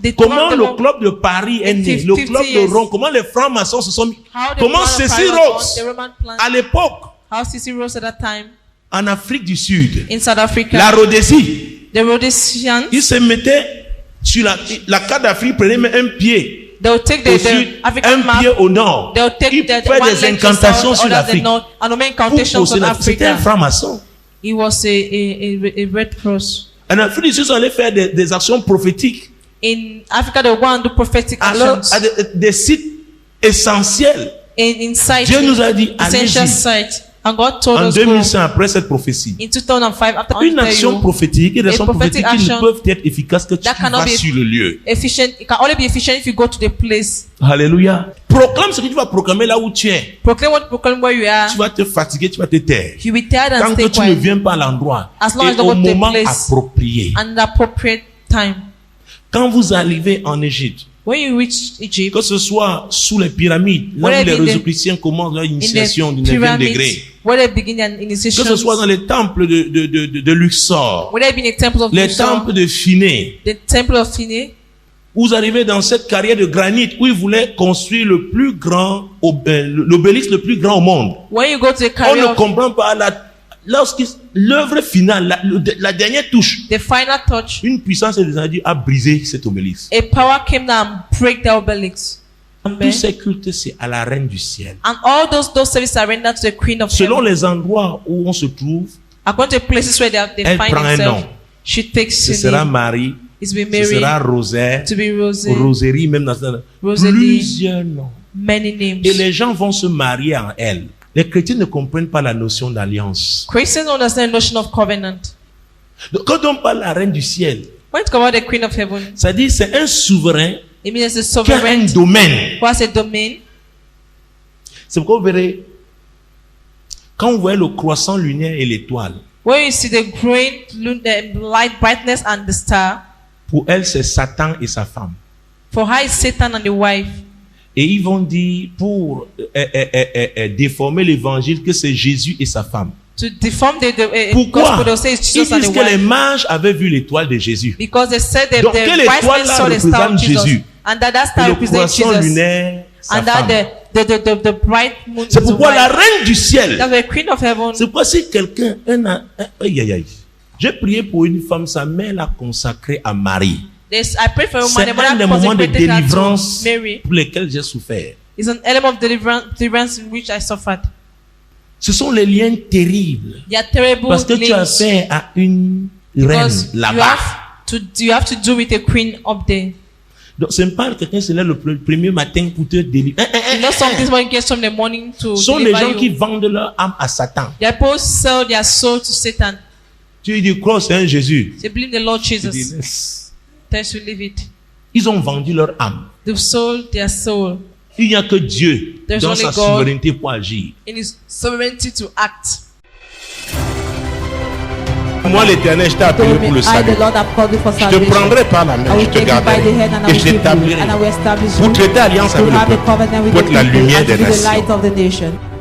The Comment program of le the club de Paris est né, 50 le club de years. Rome, comment les francs-maçons se sont mis. How the Comment plan of Cécile Paris was Rose, born, the Roman plan. à l'époque, How Cecil Rose at that time en Afrique du Sud, in South Africa. la Rhodésie, The Rhodesians, ils se mettaient sur la carte d'Afrique, prenaient un pied they'll take au the sud, African un map. pied au nord. They'll take Ils the faisaient one des leg to incantations south, sur others the l'Afrique. north, and the main Pour incantations poser on C'était un Africa. franc-maçon. It was a Red Cross. En Afrique du Sud, ils sont allés faire des actions prophétiques. In Africa, they go and do prophetic Alors, actions. à des sites essentiels. In sites, Dieu nous a dit, essential allez-y. sites. And God told En us go 2100, après cette prophétie. in 2005 after Une I action tell you, prophétique et des a actions prophetic prophétiques qui ne action peuvent être efficaces que tu that cannot vas be sur le lieu. efficient. It can only be efficient if you go to the place. Alléluia. Proclame ce que tu vas proclamer là où tu es. Proclaim what proclaim where you are. Tu vas te fatiguer, tu vas te taire. You will be tired and Tant que stay tu ne quiet. viens pas à l'endroit As long as et you au go to the moment place. approprié. And the appropriate time. Quand vous arrivez en Égypte, When you reach Egypt, que ce soit sous les pyramides, là Whether où les it be in the- Rosicruciens commencent leur in initiation du the 9e pyramids, degré, where they begin their initiation, que ce soit dans les temples de Luxor, whether it be in the temple of les Luxor, temples de Phiné, the temple of Phiné, vous arrivez dans cette carrière de granit où ils voulaient construire le plus grand, l'obélisque le plus grand au monde. when you go to the On career ne of comprend pas l'œuvre finale, la dernière touche. the final touch, Une puissance est descendue à briser cet obélisque. a power came down and break the obelisk. Tous ces cultes, c'est à la reine du ciel. And all those services are rendered to the Queen of Selon Heaven. les endroits où on se trouve, According to places where they Elle find prend un themselves, nom. she takes ce a sera name. Marie, It's be ce Mary, sera Rosaire, to be Rosé, Rosérie, même dans Rosalie. plusieurs noms. many names. Et les gens vont se marier en elle. Les chrétiens ne comprennent pas la notion d'alliance. Christians understand the notion of covenant. Donc, quand on parle de la reine du ciel, When you talk about the Queen of Heaven, ça dit c'est un souverain it means it's a qui a un sovereign domaine. who has a domain. C'est pourquoi vous verrez, quand vous voyez le croissant lunaire et l'étoile, Where you see the growing light brightness and the star, pour elle c'est Satan et sa femme. for her is Satan and the wife. Et ils vont dire pour déformer l'évangile que c'est Jésus et sa femme. To deform the Pourquoi? gospel, they'll say it's Ils Jesus and disent the que les wife. mages avaient vu l'étoile de Jésus. Because they said that Donc, the quelle wise étoile men là saw the star of représente Jesus. Jésus? And that Et star le represents croissant Jesus. lunaire, sa And femme. that the bright moon C'est is the pourquoi la wife. reine du ciel. That's the Queen of Heaven. C'est pourquoi si quelqu'un, aïe, aïe, aïe. J'ai prié pour une femme, sa mère l'a consacrée à Marie. I pray for a woman, C'est the un mother des moments de consecrated her to délivrance Mary. pour lesquels j'ai souffert. It's an element of deliverance in which I suffered. Ce sont les liens terribles. They are terrible Parce que tu as links affaire à une reine because là-bas. you have to do with a queen up there. Donc, ce n'est pas quelqu'un qui se lève le premier matin pour te délivrer. You know, some this one gets from the morning to Ce sont les gens deliver qui you. vendent leur âme à Satan. They are supposed to sell their soul to Satan. Tu lui dis, crois, c'est un Jésus. They believe the Lord Tu dis, Jesus. laisse. Thanks to leave it. Ils ont vendu leur âme. They've sold their soul Il n'y a que Dieu There's dans only sa God. souveraineté pour agir. in His sovereignty to act. Moi, l'Éternel, je t'ai appelé told me, pour le I, salut. the Lord, have called you for Je te salvation. prendrai par la I main, je will te take you by garderai the hand and I et will je keep you, t'établirai and I will establish pour you traiter alliance to avec have le a peuple, covenant with pour the être la people lumière and to des be the nations. light of the nation.